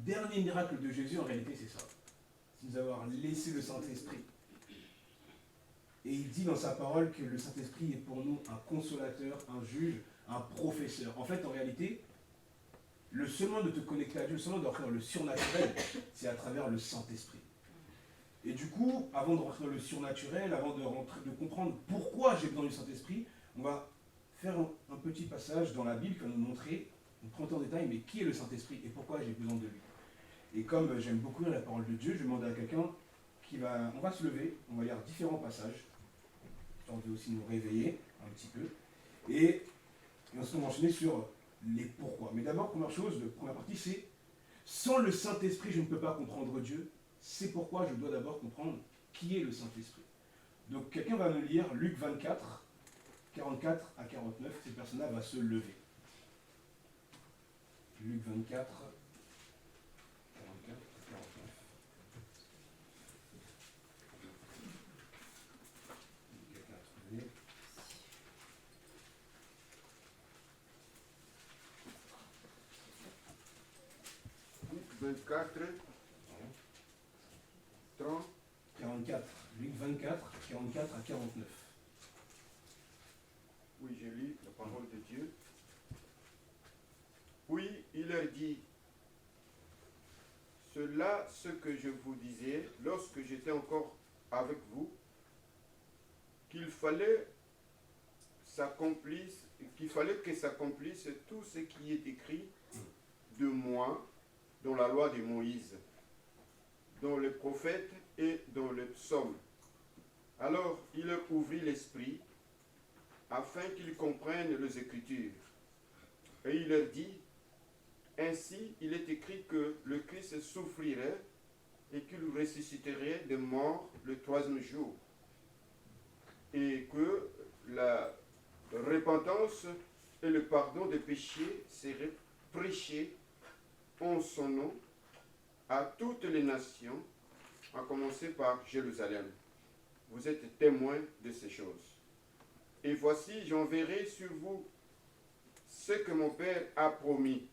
dernier miracle de Jésus, en réalité, c'est ça. C'est nous avoir laissé le Saint-Esprit. Et il dit dans sa parole que le Saint-Esprit est pour nous un consolateur, un juge, un professeur. En fait, en réalité, le seul moyen de te connecter à Dieu, le seul moyen de rentrer dans le surnaturel, c'est à travers le Saint-Esprit. Et du coup, avant de rentrer dans le surnaturel, avant de comprendre pourquoi j'ai besoin du Saint-Esprit, on va faire un petit passage dans la Bible qui va nous montrer, nous prendre en détail, mais qui est le Saint-Esprit et pourquoi j'ai besoin de lui. Et comme j'aime beaucoup lire la parole de Dieu, je vais demander à quelqu'un on va se lever, on va lire différents passages, histoire de aussi nous réveiller un petit peu, et ensuite on va enchaîner sur les pourquoi. Mais d'abord, première chose, la première partie, c'est sans le Saint-Esprit, je ne peux pas comprendre Dieu. C'est pourquoi je dois d'abord comprendre qui est le Saint-Esprit. Donc quelqu'un va me lire Luc 24, 44 à 49, cette personne-là va se lever. Luc 24, 44 à 49. Quelqu'un a trouvé. Luc 24, 30. 44. Luc 24, 44 à 49. Oui, je lis la parole de Dieu. Oui, il leur dit, cela ce que je vous disais lorsque j'étais encore avec vous, qu'il fallait que s'accomplisse tout ce qui est écrit de moi dans la loi de Moïse, dans les prophètes et dans les psaumes. Alors il leur ouvrit l'esprit afin qu'ils comprennent les Écritures. Et il leur dit, ainsi il est écrit que le Christ souffrirait et qu'il ressusciterait des morts le troisième jour. Et que la repentance et le pardon des péchés seraient prêchés en son nom à toutes les nations, à commencer par Jérusalem. Vous êtes témoins de ces choses. Et voici, j'enverrai sur vous ce que mon Père a promis.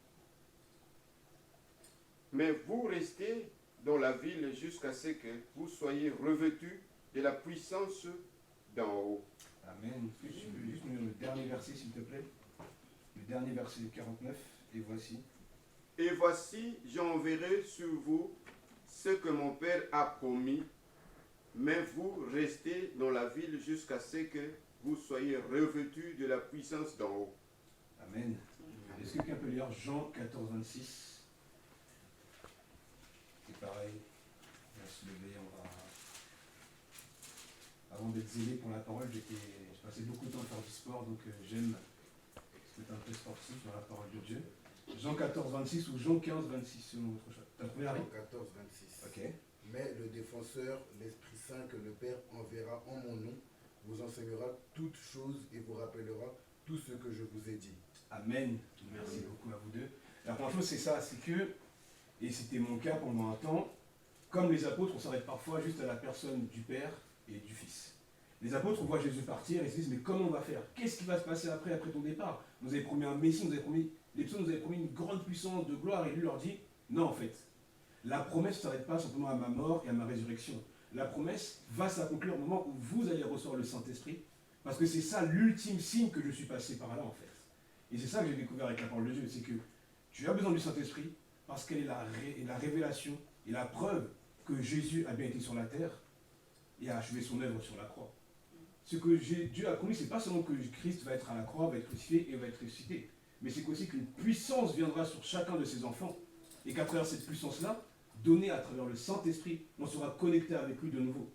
Mais vous restez dans la ville jusqu'à ce que vous soyez revêtus de la puissance d'en haut. Amen. Est-ce que tu peux juste nous lire le dernier verset, s'il te plaît? Le dernier verset 49, et voici. Et voici, j'enverrai sur vous ce que mon Père a promis, mais vous restez dans la ville jusqu'à ce que vous soyez revêtus de la puissance d'en haut. Amen. Est-ce que quelqu'un peut lire Jean 14, 26? C'est pareil. On va se lever, on va... Avant d'être zélé pour la parole, je passais beaucoup de temps à faire du sport, donc j'aime être un peu sportif dans la parole de Dieu. Jean 14, 26 ou Jean 15, 26 selon votre choix. T'as trouvé, Harry? Jean 14, 26. Ok. Mais le défenseur, l'Esprit Saint que le Père enverra en mon nom, vous enseignera toutes choses et vous rappellera tout ce que je vous ai dit. Amen. Merci beaucoup à vous deux. La première chose, c'est ça, c'est que, et c'était mon cas pendant un temps, comme les apôtres, on s'arrête parfois juste à la personne du Père et du Fils. Les apôtres voient Jésus partir et se disent, mais comment on va faire? Qu'est-ce qui va se passer après ton départ? Vous avez promis un Messie, les psaumes nous avaient promis une grande puissance de gloire, et lui leur dit, non en fait, la promesse ne s'arrête pas simplement à ma mort et à ma résurrection. La promesse va s'accomplir au moment où vous allez recevoir le Saint-Esprit, parce que c'est ça l'ultime signe que je suis passé par là en fait. Et c'est ça que j'ai découvert avec la parole de Dieu, c'est que tu as besoin du Saint-Esprit parce qu'elle est la révélation et la preuve que Jésus a bien été sur la terre et a achevé son œuvre sur la croix. Ce que Dieu a promis, ce n'est pas seulement que Christ va être à la croix, va être crucifié et va être ressuscité, mais c'est aussi qu'une puissance viendra sur chacun de ses enfants et qu'à travers cette puissance-là, donnée à travers le Saint-Esprit, on sera connecté avec lui de nouveau.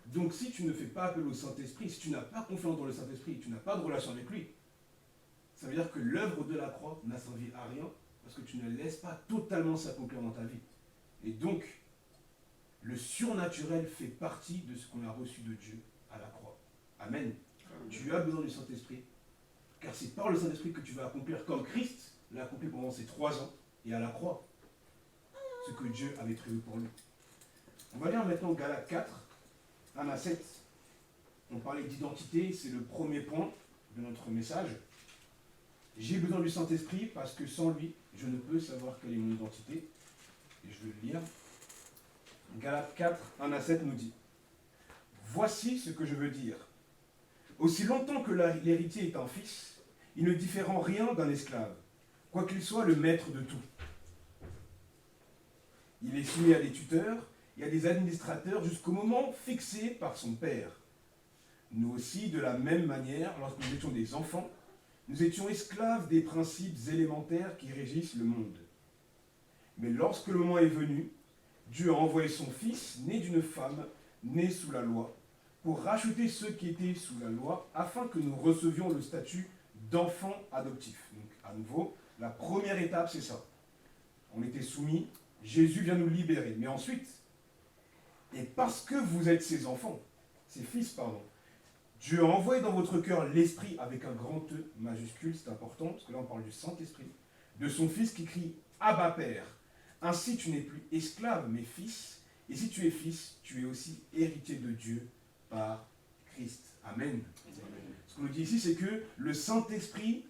Donc si tu ne fais pas appel au Saint-Esprit, si tu n'as pas confiance dans le Saint-Esprit, tu n'as pas de relation avec lui, ça veut dire que l'œuvre de la croix n'a servi à rien parce que tu ne laisses pas totalement s'accomplir dans ta vie. Et donc, le surnaturel fait partie de ce qu'on a reçu de Dieu à la croix. Amen. Tu as besoin du Saint-Esprit, car c'est par le Saint-Esprit que tu vas accomplir comme Christ l'a accompli pendant ces 3 ans et à la croix, ce que Dieu avait prévu pour lui. On va lire maintenant Galates 4, 1 à 7. On parlait d'identité, c'est le premier point de notre message. J'ai besoin du Saint-Esprit parce que sans lui, je ne peux savoir quelle est mon identité. et je vais le lire. Galates 4, 1 à 7 nous dit: Voici ce que je veux dire. Aussi longtemps que l'héritier est un fils, il ne diffère en rien d'un esclave, quoiqu'il soit le maître de tout. Il est soumis à des tuteurs et à des administrateurs jusqu'au moment fixé par son père. Nous aussi, de la même manière, lorsque nous étions des enfants, nous étions esclaves des principes élémentaires qui régissent le monde. Mais lorsque le moment est venu, Dieu a envoyé son Fils, né d'une femme, né sous la loi, pour racheter ceux qui étaient sous la loi, afin que nous recevions le statut d'enfants adoptifs. Donc, à nouveau, la première étape, c'est ça. On était soumis, Jésus vient nous libérer. Mais ensuite, et parce que vous êtes ses enfants, ses fils, pardon, Dieu a envoyé dans votre cœur l'Esprit avec un grand E majuscule, c'est important, parce que là on parle du Saint-Esprit, de son Fils qui crie « Abba Père ». Ainsi tu n'es plus esclave, mais fils, et si tu es fils, tu es aussi héritier de Dieu par Christ. Amen. Ce qu'on nous dit ici, c'est que le Saint-Esprit,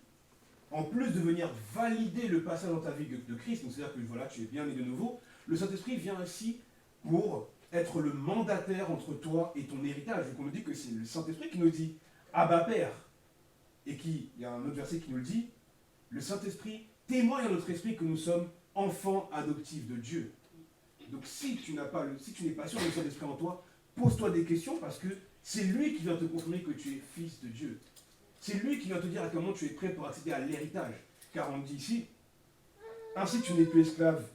en plus de venir valider le passage dans ta vie de Christ, donc c'est-à-dire que voilà, tu es bien né de nouveau, le Saint-Esprit vient aussi pour être le mandataire entre toi et ton héritage. Donc on nous dit que c'est le Saint-Esprit qui nous dit « Abba Père ». Et il y a un autre verset qui nous le dit, le Saint-Esprit témoigne à notre esprit que nous sommes enfants adoptifs de Dieu. Donc si tu n'es pas sûr du Saint-Esprit en toi, pose-toi des questions parce que c'est lui qui vient te confirmer que tu es fils de Dieu. C'est lui qui vient te dire à quel moment tu es prêt pour accéder à l'héritage. Car on dit ici, ainsi tu n'es plus esclave,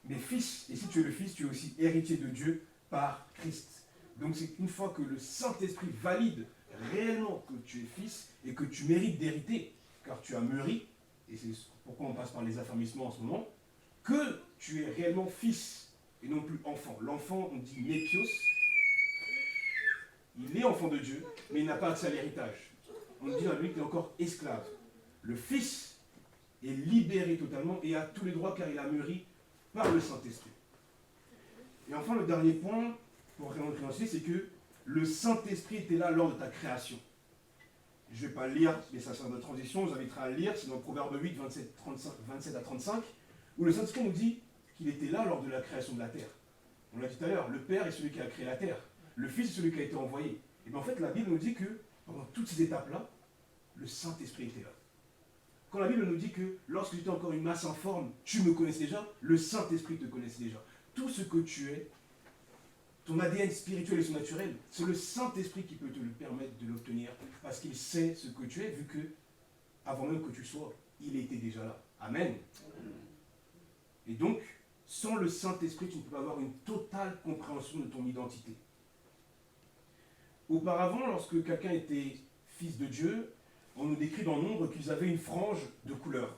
mais fils, et si tu es le fils, tu es aussi héritier de Dieu par Christ. Donc c'est une fois que le Saint-Esprit valide réellement que tu es fils et que tu mérites d'hériter, car tu as mûri, et c'est pourquoi on passe par les affermissements en ce moment, que tu es réellement fils et non plus enfant. L'enfant, on dit népios, il est enfant de Dieu, mais il n'a pas accès à l'héritage. On dit à lui qu'il est encore esclave. Le fils est libéré totalement et a tous les droits car il a mûri par le Saint-Esprit. Et enfin, le dernier point, pour réentrer ensuite, c'est que le Saint-Esprit était là lors de ta création. Je ne vais pas le lire, mais ça sert de transition, je vous inviterai à le lire, c'est dans Proverbe 8, 27 à 35, où le Saint-Esprit nous dit qu'il était là lors de la création de la terre. On l'a dit tout à l'heure, le Père est celui qui a créé la terre, le Fils est celui qui a été envoyé. Et bien en fait, la Bible nous dit que pendant toutes ces étapes-là, le Saint-Esprit était là. Quand la Bible nous dit que lorsque tu étais encore une masse informe, tu me connaissais déjà, le Saint-Esprit te connaissait déjà. Tout ce que tu es, ton ADN spirituel et surnaturel, c'est le Saint-Esprit qui peut te le permettre de l'obtenir, parce qu'il sait ce que tu es, vu que, avant même que tu sois, il était déjà là. Amen. Et donc, sans le Saint-Esprit, tu ne peux pas avoir une totale compréhension de ton identité. Auparavant, lorsque quelqu'un était fils de Dieu, on nous décrit dans Nombre qu'ils avaient une frange de couleur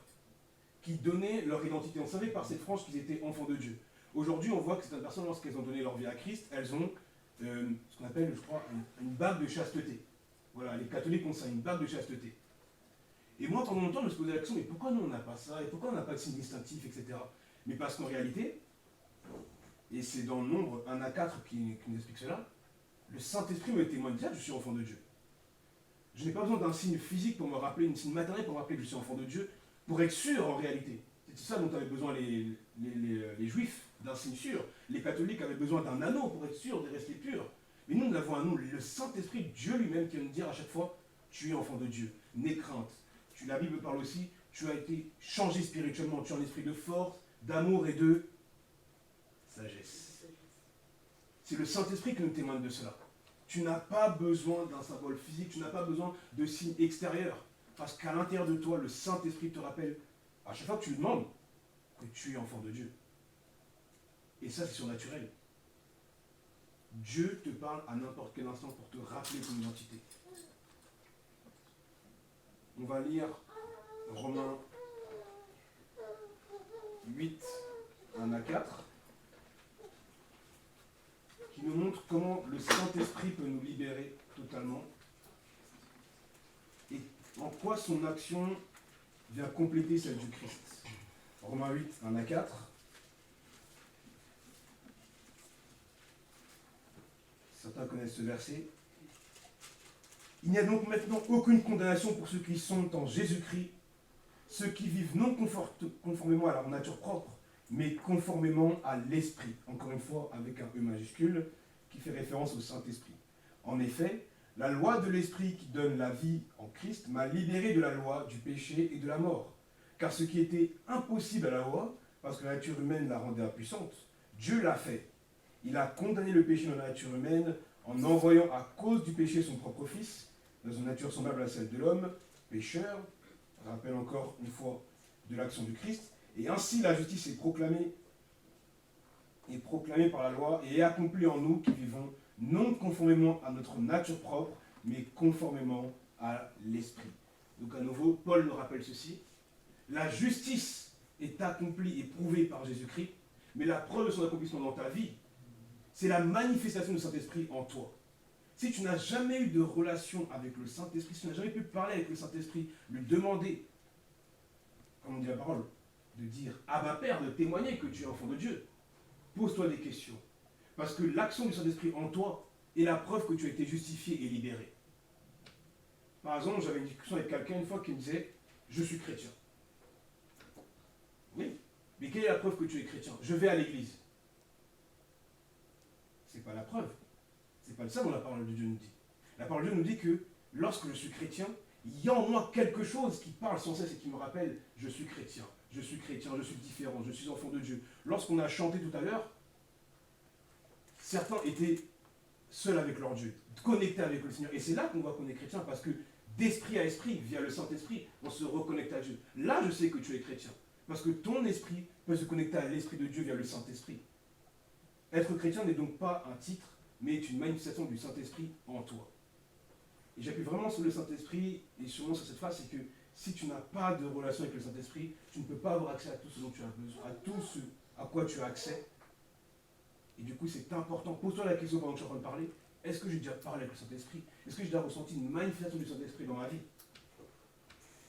qui donnait leur identité. On savait par cette frange qu'ils étaient enfants de Dieu. Aujourd'hui, on voit que certaines personnes, lorsqu'elles ont donné leur vie à Christ, elles ont ce qu'on appelle, je crois, une bague de chasteté. Voilà, les catholiques ont ça, une bague de chasteté. Et moi, pendant longtemps, je me suis posé la question, mais pourquoi nous, on n'a pas ça? Et pourquoi on n'a pas de signe distinctif, etc. Mais parce qu'en réalité, et c'est dans Nombre 1 à 4 qui nous explique cela, le Saint-Esprit me témoigne déjà que je suis enfant de Dieu. Je n'ai pas besoin d'un signe physique pour me rappeler, un signe matériel pour me rappeler que je suis enfant de Dieu, pour être sûr en réalité. C'est ça dont avaient besoin les Juifs, d'un signe sûr. Les catholiques avaient besoin d'un anneau pour être sûr de rester pur. Mais nous avons un nous, le Saint-Esprit, Dieu lui-même, qui va nous dire à chaque fois, tu es enfant de Dieu, n'aie crainte. La Bible parle aussi, tu as été changé spirituellement, tu as un esprit de force, d'amour et de sagesse. C'est le Saint-Esprit qui nous témoigne de cela. Tu n'as pas besoin d'un symbole physique, tu n'as pas besoin de signes extérieurs. Parce qu'à l'intérieur de toi, le Saint-Esprit te rappelle, à chaque fois que tu lui demandes, que tu es enfant de Dieu. Et ça, c'est surnaturel. Dieu te parle à n'importe quel instant pour te rappeler ton identité. On va lire Romains 8, 1 à 4, qui nous montre comment le Saint-Esprit peut nous libérer totalement et en quoi son action vient compléter celle du Christ. Romains 8, 1 à 4. Certains connaissent ce verset. Il n'y a donc maintenant aucune condamnation pour ceux qui sont en Jésus-Christ, ceux qui vivent non conformément à leur nature propre, mais conformément à l'Esprit. Encore une fois, avec un E majuscule, qui fait référence au Saint-Esprit. En effet, la loi de l'Esprit qui donne la vie en Christ m'a libéré de la loi du péché et de la mort. Car ce qui était impossible à la loi, parce que la nature humaine la rendait impuissante, Dieu l'a fait. Il a condamné le péché dans la nature humaine en envoyant à cause du péché son propre Fils, dans une nature semblable à celle de l'homme, pécheur, rappelle encore une fois de l'action du Christ, et ainsi la justice est proclamée par la loi et est accomplie en nous qui vivons non conformément à notre nature propre, mais conformément à l'Esprit. Donc à nouveau, Paul nous rappelle ceci, la justice est accomplie et prouvée par Jésus-Christ, mais la preuve de son accomplissement dans ta vie, c'est la manifestation du Saint-Esprit en toi. Si tu n'as jamais eu de relation avec le Saint-Esprit, si tu n'as jamais pu parler avec le Saint-Esprit, lui demander, comme on dit la parole, de dire à ma Père, de témoigner que tu es enfant de Dieu, pose-toi des questions. Parce que l'action du Saint-Esprit en toi est la preuve que tu as été justifié et libéré. Par exemple, j'avais une discussion avec quelqu'un une fois qui me disait « Je suis chrétien ». Oui, mais quelle est la preuve que tu es chrétien? Je vais à l'église. C'est pas la preuve. C'est pas ça dont la parole de Dieu nous dit. La parole de Dieu nous dit que lorsque je suis chrétien, il y a en moi quelque chose qui parle sans cesse et qui me rappelle « Je suis chrétien, je suis chrétien, je suis différent, je suis enfant de Dieu ». Lorsqu'on a chanté tout à l'heure, certains étaient seuls avec leur Dieu, connectés avec le Seigneur. Et c'est là qu'on voit qu'on est chrétien, parce que d'esprit à esprit, via le Saint-Esprit, on se reconnecte à Dieu. Là, je sais que tu es chrétien, parce que ton esprit peut se connecter à l'Esprit de Dieu via le Saint-Esprit. Être chrétien n'est donc pas un titre, mais est une manifestation du Saint-Esprit en toi. Et j'appuie vraiment sur le Saint-Esprit, et sûrement sur cette phrase, c'est que si tu n'as pas de relation avec le Saint-Esprit, tu ne peux pas avoir accès à tout ce dont tu as besoin, à tout ce à quoi tu as accès. Et du coup, c'est important. Pose-toi la question pendant que je suis en train de parler. Est-ce que j'ai déjà parlé avec le Saint-Esprit? Est-ce que j'ai déjà ressenti une manifestation du Saint-Esprit dans ma vie?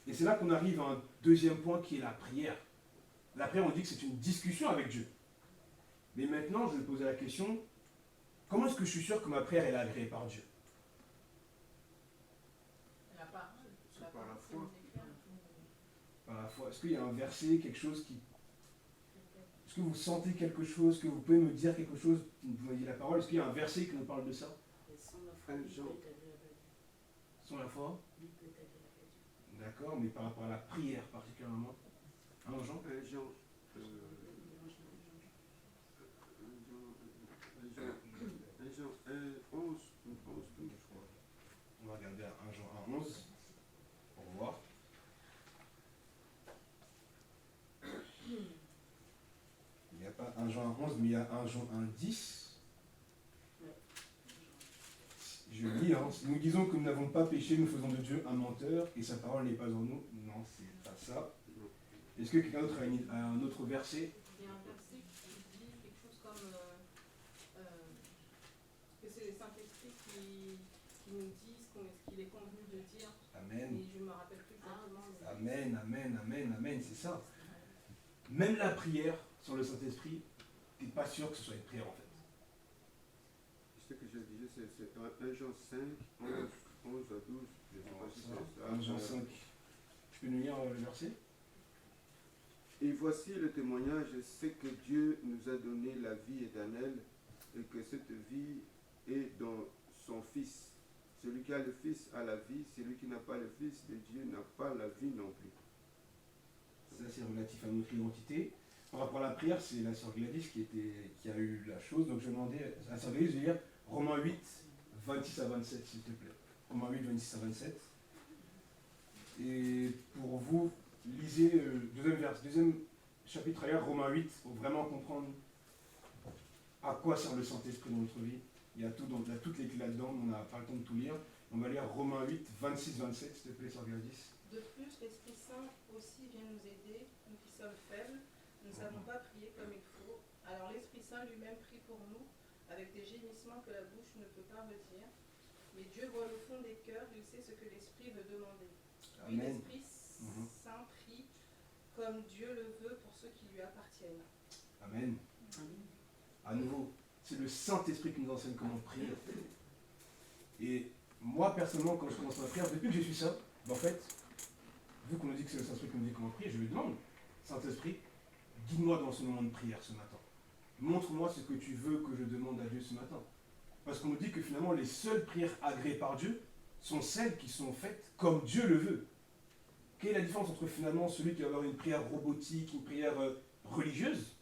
Et c'est là qu'on arrive à un deuxième point qui est la prière. La prière, on dit que c'est une discussion avec Dieu. Mais maintenant, je vais poser la question, comment est-ce que je suis sûr que ma prière est agréée par Dieu? C'est par la foi. Par la foi. Est-ce qu'il y a un verset, quelque chose qui... Est-ce que vous sentez quelque chose, que vous pouvez me dire quelque chose, vous m'avez dit la parole, est-ce qu'il y a un verset qui nous parle de ça? Sans la foi? D'accord, mais par rapport à la prière particulièrement. Hein, Jean? Jean 11, je crois. On va regarder à 1 Jean 1, 11 pour voir. Il n'y a pas 1 Jean 11, mais il y a 1 Jean 1, 10. Je lis, hein, si nous disons que nous n'avons pas péché, nous faisons de Dieu un menteur, et sa parole n'est pas en nous. Non, c'est pas ça. Est-ce que quelqu'un d'autre a un autre verset? Il y a un verset qui dit quelque chose comme que c'est le Saint-Esprit qui nous dit ce qu'il est convenu de dire. Amen. Et je ne me rappelle plus exactement. Amen, amen, amen, amen, c'est ça. Même la prière sur le Saint-Esprit, tu n'es pas sûr que ce soit une prière en fait. Ce que je disais, c'est 1 Jean 5, 11 à 12. Je ne sais pas si c'est ça. 1 Jean 5. Tu peux nous lire le verset? Et voici le témoignage, c'est que Dieu nous a donné la vie éternelle et que cette vie est dans son Fils. Celui qui a le Fils a la vie, celui qui n'a pas le Fils de Dieu n'a pas la vie non plus. Ça c'est relatif à notre identité. Par rapport à la prière, c'est la sœur Gladys qui a eu la chose. Donc je demandais à la sœur Gladys de lire Romains 8, 26 à 27, s'il te plaît. Romains 8, 26 à 27. Et pour vous, lisez le deuxième chapitre ailleurs, Romains 8, pour vraiment comprendre à quoi sert le Saint-Esprit dans notre vie. Il y a toutes les clés là-dedans, on n'a pas le temps de tout lire. On va lire Romains 8, 26, 27, s'il te plaît, sœur Gladys. De plus, l'Esprit Saint aussi vient nous aider, nous qui sommes faibles, nous ne savons pas prier comme il faut. Alors l'Esprit Saint lui-même prie pour nous, avec des gémissements que la bouche ne peut pas redire. Mais Dieu voit le fond des cœurs, il sait ce que l'Esprit veut demander. Puis Amen. l'Esprit Saint prie comme Dieu le veut pour ceux qui lui appartiennent. Amen. À nouveau, c'est le Saint-Esprit qui nous enseigne comment prier. Et moi, personnellement, quand je commence ma prière, depuis que je suis ça, en fait, vu qu'on nous dit que c'est le Saint-Esprit qui nous dit comment prier, je lui demande, Saint-Esprit, guide-moi dans ce moment de prière ce matin. Montre-moi ce que tu veux que je demande à Dieu ce matin. Parce qu'on nous dit que finalement, les seules prières agréées par Dieu sont celles qui sont faites comme Dieu le veut. Quelle est la différence entre finalement celui qui va avoir une prière robotique, une prière religieuse,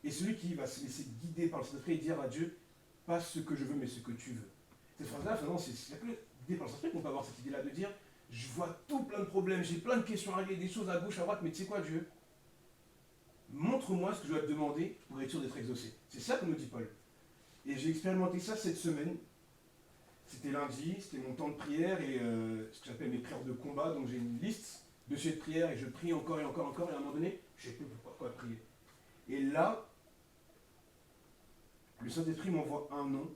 et celui qui va se laisser guider par le Saint-Esprit et dire à Dieu, pas ce que je veux, mais ce que tu veux. Cette phrase-là, finalement, c'est la clé guidée par le Saint-Esprit qu'on peut avoir cette idée-là de dire, je vois tout plein de problèmes, j'ai plein de questions à régler, des choses à gauche, à droite, mais tu sais quoi, Dieu? Montre-moi ce que je dois te demander pour être sûr d'être exaucé. C'est ça que nous dit Paul. Et j'ai expérimenté ça cette semaine. C'était lundi, c'était mon temps de prière et ce que j'appelle mes prières de combat. Donc j'ai une liste de sujets de prière et je prie encore et encore et encore. Et à un moment donné, je ne sais plus pourquoi prier. Et là, le Saint-Esprit m'envoie un nom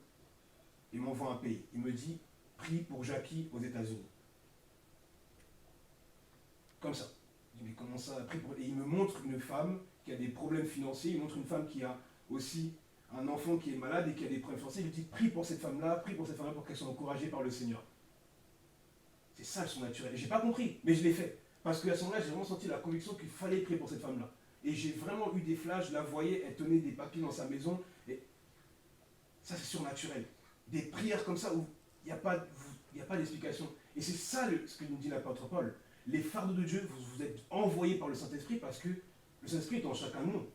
et m'envoie un pays. Il me dit, prie pour Jackie aux États-Unis. Comme ça. Je dis, mais comment ça, prie pour... Et il me montre une femme qui a des problèmes financiers. Il montre une femme qui a aussi un enfant qui est malade et qui a des problèmes financiers. Il me dit, prie pour cette femme-là, prie pour cette femme-là pour qu'elle soit encouragée par le Seigneur. C'est ça le son naturel. Et j'ai pas compris, mais je l'ai fait. Parce qu'à ce moment-là, j'ai vraiment senti la conviction qu'il fallait prier pour cette femme-là. Et j'ai vraiment eu des flashs, je la voyais, elle tenait des papiers dans sa maison. Et ça, c'est surnaturel. Des prières comme ça où il n'y a pas d'explication. Et c'est ça ce que nous dit l'apôtre Paul. Les fardeaux de Dieu, vous êtes envoyés par le Saint-Esprit parce que le Saint-Esprit est en chacun de nous.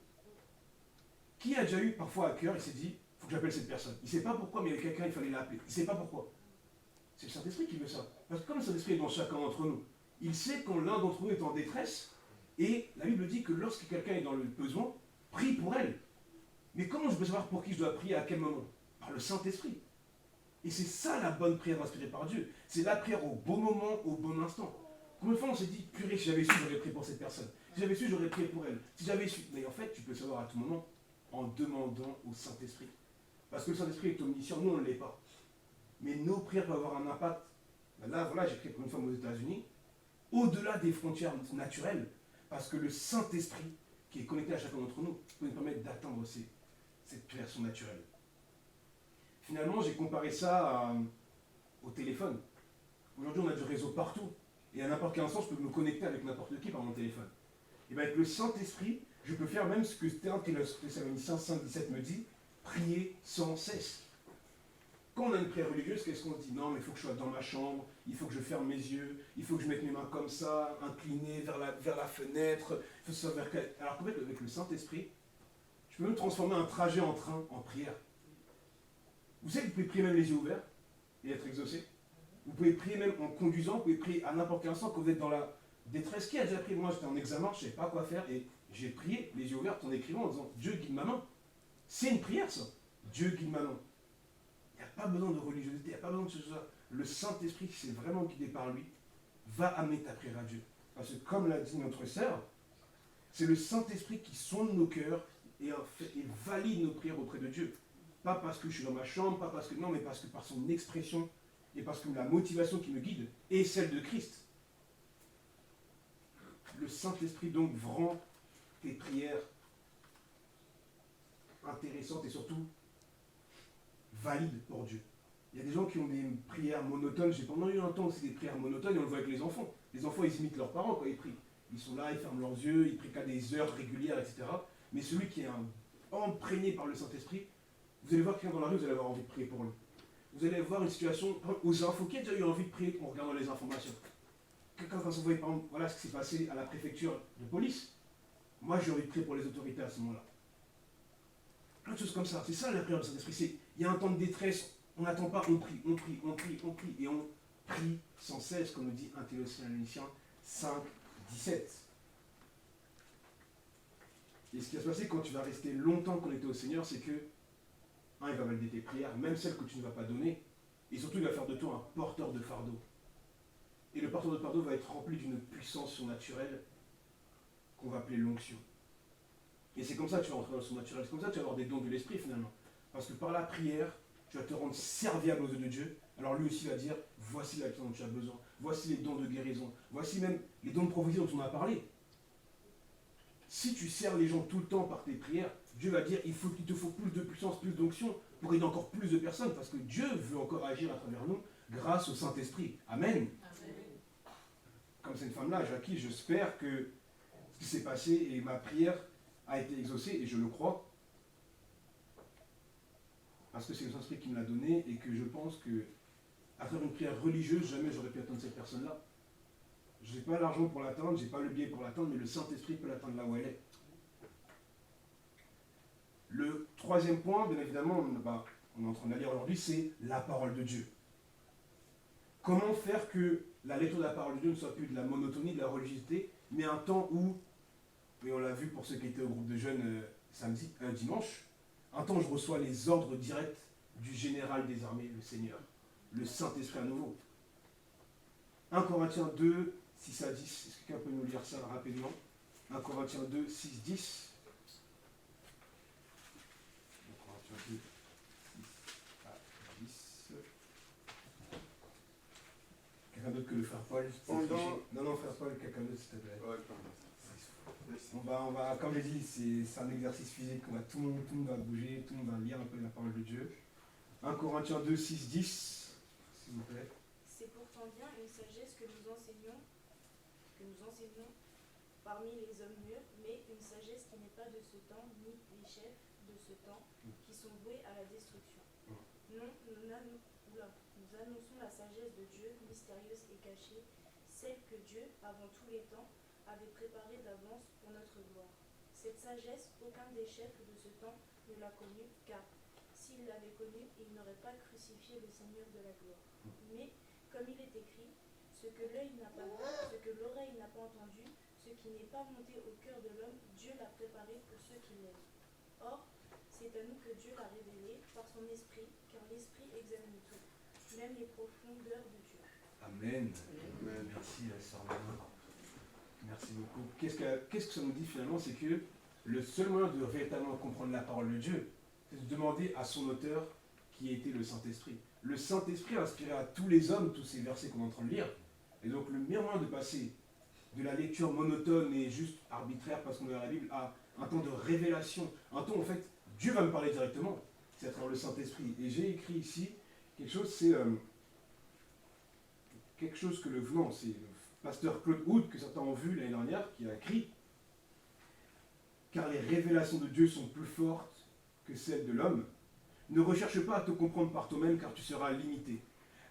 Qui a déjà eu parfois à cœur, il s'est dit, il faut que j'appelle cette personne. Il ne sait pas pourquoi, mais il y avait quelqu'un, il fallait l'appeler. Il ne sait pas pourquoi. C'est le Saint-Esprit qui veut ça. Parce que comme le Saint-Esprit est dans chacun d'entre nous, il sait quand l'un d'entre nous est en détresse, et la Bible dit que lorsque quelqu'un est dans le besoin, prie pour elle. Mais comment je peux savoir pour qui je dois prier à quel moment? Par le Saint-Esprit. Et c'est ça la bonne prière inspirée par Dieu. C'est la prière au bon moment, au bon instant. Combien de fois on s'est dit, purée, si j'avais su, j'aurais prié pour cette personne. Si j'avais su, j'aurais prié pour elle. Si j'avais su. Mais en fait, tu peux savoir à tout moment en demandant au Saint-Esprit. Parce que le Saint-Esprit est omniscient, nous on ne l'est pas. Mais nos prières peuvent avoir un impact. Là, voilà, j'ai prié pour une femme aux États-Unis, au-delà des frontières naturelles, parce que le Saint-Esprit, qui est connecté à chacun d'entre nous, peut nous permettre d'atteindre cette prière surnaturelle. Finalement, j'ai comparé ça au téléphone. Aujourd'hui, on a du réseau partout. Et à n'importe quel instant, je peux me connecter avec n'importe qui par mon téléphone. Et bien avec le Saint-Esprit, je peux faire même ce que 1 Thessaloniciens 5,17 me dit, prier sans cesse. Quand on a une prière religieuse, qu'est-ce qu'on dit? Non, mais il faut que je sois dans ma chambre, il faut que je ferme mes yeux, il faut que je mette mes mains comme ça, inclinées vers la fenêtre, il faut que ça soit vers... Alors qu'en fait, avec le Saint-Esprit, je peux même transformer un trajet en train en prière. Vous savez que vous pouvez prier même les yeux ouverts et être exaucé. Vous pouvez prier même en conduisant, vous pouvez prier à n'importe quel instant quand vous êtes dans la détresse. Qui a déjà prié? Moi, j'étais en examen, je ne savais pas quoi faire et j'ai prié les yeux ouverts en écrivant en disant Dieu guide ma main. C'est une prière, ça. Dieu guide ma main. Il n'y a pas besoin de religiosité, il n'y a pas besoin de ce soit. Le Saint-Esprit qui s'est vraiment guidé par lui va amener ta prière à Dieu. Parce que comme l'a dit notre sœur, c'est le Saint-Esprit qui sonde nos cœurs et valide nos prières auprès de Dieu. Pas parce que je suis dans ma chambre, pas parce que non, mais parce que par son expression et parce que la motivation qui me guide est celle de Christ. Le Saint-Esprit donc rend tes prières intéressantes et surtout valides pour Dieu. Il y a des gens qui ont des prières monotones. J'ai pendant eu un temps aussi des prières monotones et on le voit avec les enfants. Les enfants, ils imitent leurs parents quand ils prient. Ils sont là, ils ferment leurs yeux, ils prient qu'à des heures régulières, etc. Mais celui qui est imprégné par le Saint-Esprit, vous allez voir quelqu'un dans la rue, vous allez avoir envie de prier pour lui. Vous allez voir une situation, aux infos, qui a déjà eu envie de prier en regardant les informations? Quelqu'un, quand vous voyez par exemple, voilà ce qui s'est passé à la préfecture de police, moi j'ai envie de prier pour les autorités à ce moment-là. Plein de choses comme ça, c'est ça la prière du Saint-Esprit. Il y a un temps de détresse, on n'attend pas, on prie, et on prie sans cesse, comme nous dit 1 Thessaloniciens 5, 17. Et ce qui va se passer quand tu vas rester longtemps connecté au Seigneur, c'est que il va valider tes prières, même celles que tu ne vas pas donner. Et surtout, il va faire de toi un porteur de fardeau. Et le porteur de fardeau va être rempli d'une puissance surnaturelle qu'on va appeler l'onction. Et c'est comme ça que tu vas entrer dans le surnaturel. C'est comme ça que tu vas avoir des dons de l'esprit finalement. Parce que par la prière, tu vas te rendre serviable aux yeux de Dieu. Alors lui aussi va dire, voici la personne dont tu as besoin. Voici les dons de guérison. Voici même les dons de prophétie dont on a parlé. Si tu sers les gens tout le temps par tes prières, Dieu va dire, qu'il te faut plus de puissance, plus d'onction, pour aider encore plus de personnes, parce que Dieu veut encore agir à travers nous, grâce au Saint-Esprit. Amen. Amen. Comme cette femme-là, Jackie, j'espère que ce qui s'est passé et ma prière a été exaucé, et je le crois, parce que c'est le Saint-Esprit qui me l'a donné, et que je pense que, à travers une prière religieuse, jamais j'aurais pu atteindre cette personne-là. Je n'ai pas l'argent pour l'atteindre, je n'ai pas le biais pour l'atteindre, mais le Saint-Esprit peut l'atteindre là où elle est. Le troisième point, bien évidemment, on est en train de la lire aujourd'hui, c'est la parole de Dieu. Comment faire que la lecture de la parole de Dieu ne soit plus de la monotonie, de la religiosité, mais un temps où, et on l'a vu pour ceux qui étaient au groupe de jeunes samedi, dimanche, un temps où je reçois les ordres directs du général des armées, le Seigneur, le Saint-Esprit à nouveau. 1 Corinthiens 2, 6 à 10, est-ce que quelqu'un peut nous lire ça rapidement? 1 Corinthiens 2, 6, 10. 1 Corinthiens 2, 6 à 10. Quelqu'un d'autre que le frère Paul? Non, frère Paul, quelqu'un d'autre s'il te plaît. Ouais, pardon. On va, comme je l'ai dit, c'est un exercice physique. Tout le monde va bouger, tout le monde va lire un peu la parole de Dieu. 1 Corinthiens 2, 6, 10, s'il vous plaît. C'est pourtant bien une sagesse que nous enseignons parmi les hommes mûrs, mais une sagesse qui n'est pas de ce temps, ni les chefs de ce temps, qui sont voués à la destruction. Non, nous annonçons la sagesse de Dieu, mystérieuse et cachée, celle que Dieu, avant tous les temps, avait préparée d'avance pour notre gloire. Cette sagesse, aucun des chefs de ce temps ne l'a connue, car s'il l'avait connue, il n'aurait pas crucifié le Seigneur de la gloire. Mais, comme il est écrit, ce que l'œil n'a pas vu, ce que l'oreille n'a pas entendu, ce qui n'est pas monté au cœur de l'homme, Dieu l'a préparé pour ceux qui l'aiment. Or, c'est à nous que Dieu l'a révélé par son esprit, car l'esprit examine tout, même les profondeurs de Dieu. Amen. Amen. Merci, la sœur Manon. Merci beaucoup. Qu'est-ce que ça nous dit finalement? C'est que le seul moyen de véritablement comprendre la parole de Dieu, c'est de demander à son auteur qui était le Saint-Esprit. Le Saint-Esprit a inspiré à tous les hommes tous ces versets qu'on est en train de lire. Et donc le meilleur moyen de passer de la lecture monotone et juste arbitraire parce qu'on est dans la Bible à un temps de révélation, un temps où en fait Dieu va me parler directement, c'est à travers le Saint-Esprit. Et j'ai écrit ici quelque chose, c'est quelque chose que c'est le pasteur Claude Hood, que certains ont vu l'année dernière, qui a écrit « Car les révélations de Dieu sont plus fortes que celles de l'homme. Ne recherche pas à te comprendre par toi-même, car tu seras limité.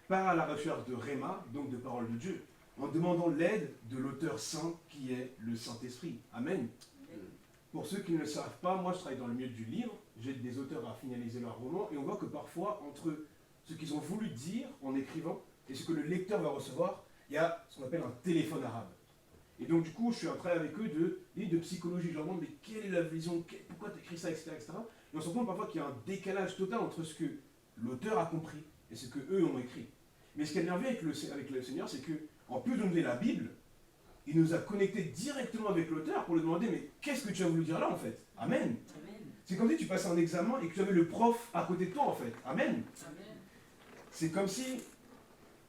Pars à la recherche de Réma, donc de parole de Dieu, en demandant l'aide de l'auteur saint qui est le Saint-Esprit. » Amen. Pour ceux qui ne le savent pas, moi je travaille dans le milieu du livre, j'aide des auteurs à finaliser leurs romans, et on voit que parfois, entre ce qu'ils ont voulu dire en écrivant et ce que le lecteur va recevoir, il y a ce qu'on appelle un téléphone arabe. Et donc du coup, je suis en train avec eux de psychologie. Je leur demande, mais quelle est la vision, pourquoi tu écris ça, etc., etc. Et on se rend compte parfois qu'il y a un décalage total entre ce que l'auteur a compris et ce qu'eux ont écrit. Mais ce qui est merveilleux avec le Seigneur, c'est qu'en plus de nous donner la Bible, il nous a connectés directement avec l'auteur pour lui demander, mais qu'est-ce que tu as voulu dire là en fait? Amen. Amen. C'est comme si tu passais un examen et que tu avais le prof à côté de toi en fait. Amen. Amen. C'est comme si,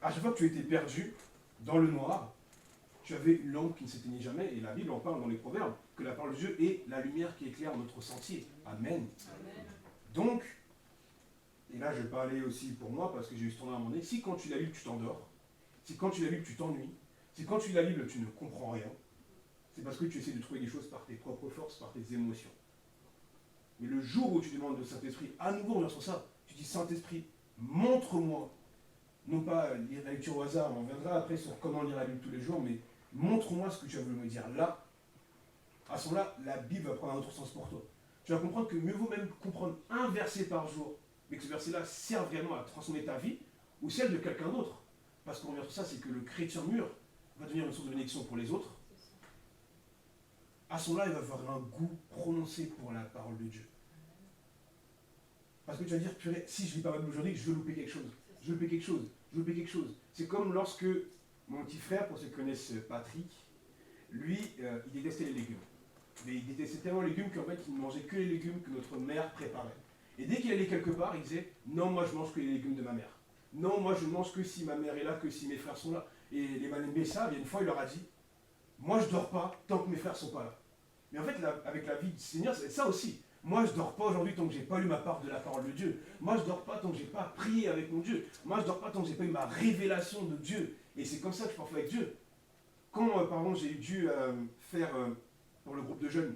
à chaque fois que tu étais perdu, dans le noir, tu avais une lampe qui ne s'éteignait jamais, et la Bible en parle dans les Proverbes, que la parole de Dieu est la lumière qui éclaire notre sentier. Amen. Amen. Donc, et là je vais parler aussi pour moi, parce que j'ai eu ce tournant à un moment donné, si quand tu lis la Bible tu t'endors, si quand tu lis la Bible tu t'ennuies, si quand tu lis la Bible tu ne comprends rien, c'est parce que tu essaies de trouver des choses par tes propres forces, par tes émotions. Mais le jour où tu demandes au Saint-Esprit, à nouveau on revient sur ça, tu dis Saint-Esprit, montre-moi, non pas lire la lecture au hasard, on reviendra après sur comment lire la Bible tous les jours, mais montre-moi ce que tu as voulu me dire là. À ce moment-là, la Bible va prendre un autre sens pour toi. Tu vas comprendre que mieux vaut même comprendre un verset par jour, mais que ce verset-là serve réellement à transformer ta vie, ou celle de quelqu'un d'autre. Parce qu'on revient sur ça, c'est que le chrétien mûr va devenir une source de bénédiction pour les autres. À ce moment-là, il va avoir un goût prononcé pour la parole de Dieu. Parce que tu vas dire, purée, si je lis pas la Bible aujourd'hui, je vais louper quelque chose. Je vais louper quelque chose. Je vais louper quelque chose. C'est comme lorsque mon petit frère, pour ceux qui connaissent Patrick, lui, il détestait les légumes. Mais il détestait tellement les légumes qu'en fait, il ne mangeait que les légumes que notre mère préparait. Et dès qu'il allait quelque part, il disait, non, moi je mange que les légumes de ma mère. Non, moi je ne mange que si ma mère est là, que si mes frères sont là. Et les Manembessa, une fois, il leur a dit, moi je ne dors pas tant que mes frères ne sont pas là. Mais en fait, avec la vie du Seigneur, c'est ça aussi. Moi, je ne dors pas aujourd'hui tant que je n'ai pas lu ma part de la parole de Dieu. Moi, je ne dors pas tant que je n'ai pas prié avec mon Dieu. Moi, je ne dors pas tant que je n'ai pas eu ma révélation de Dieu. Et c'est comme ça que je parle avec Dieu. Quand, par exemple, j'ai dû faire pour le groupe de jeunes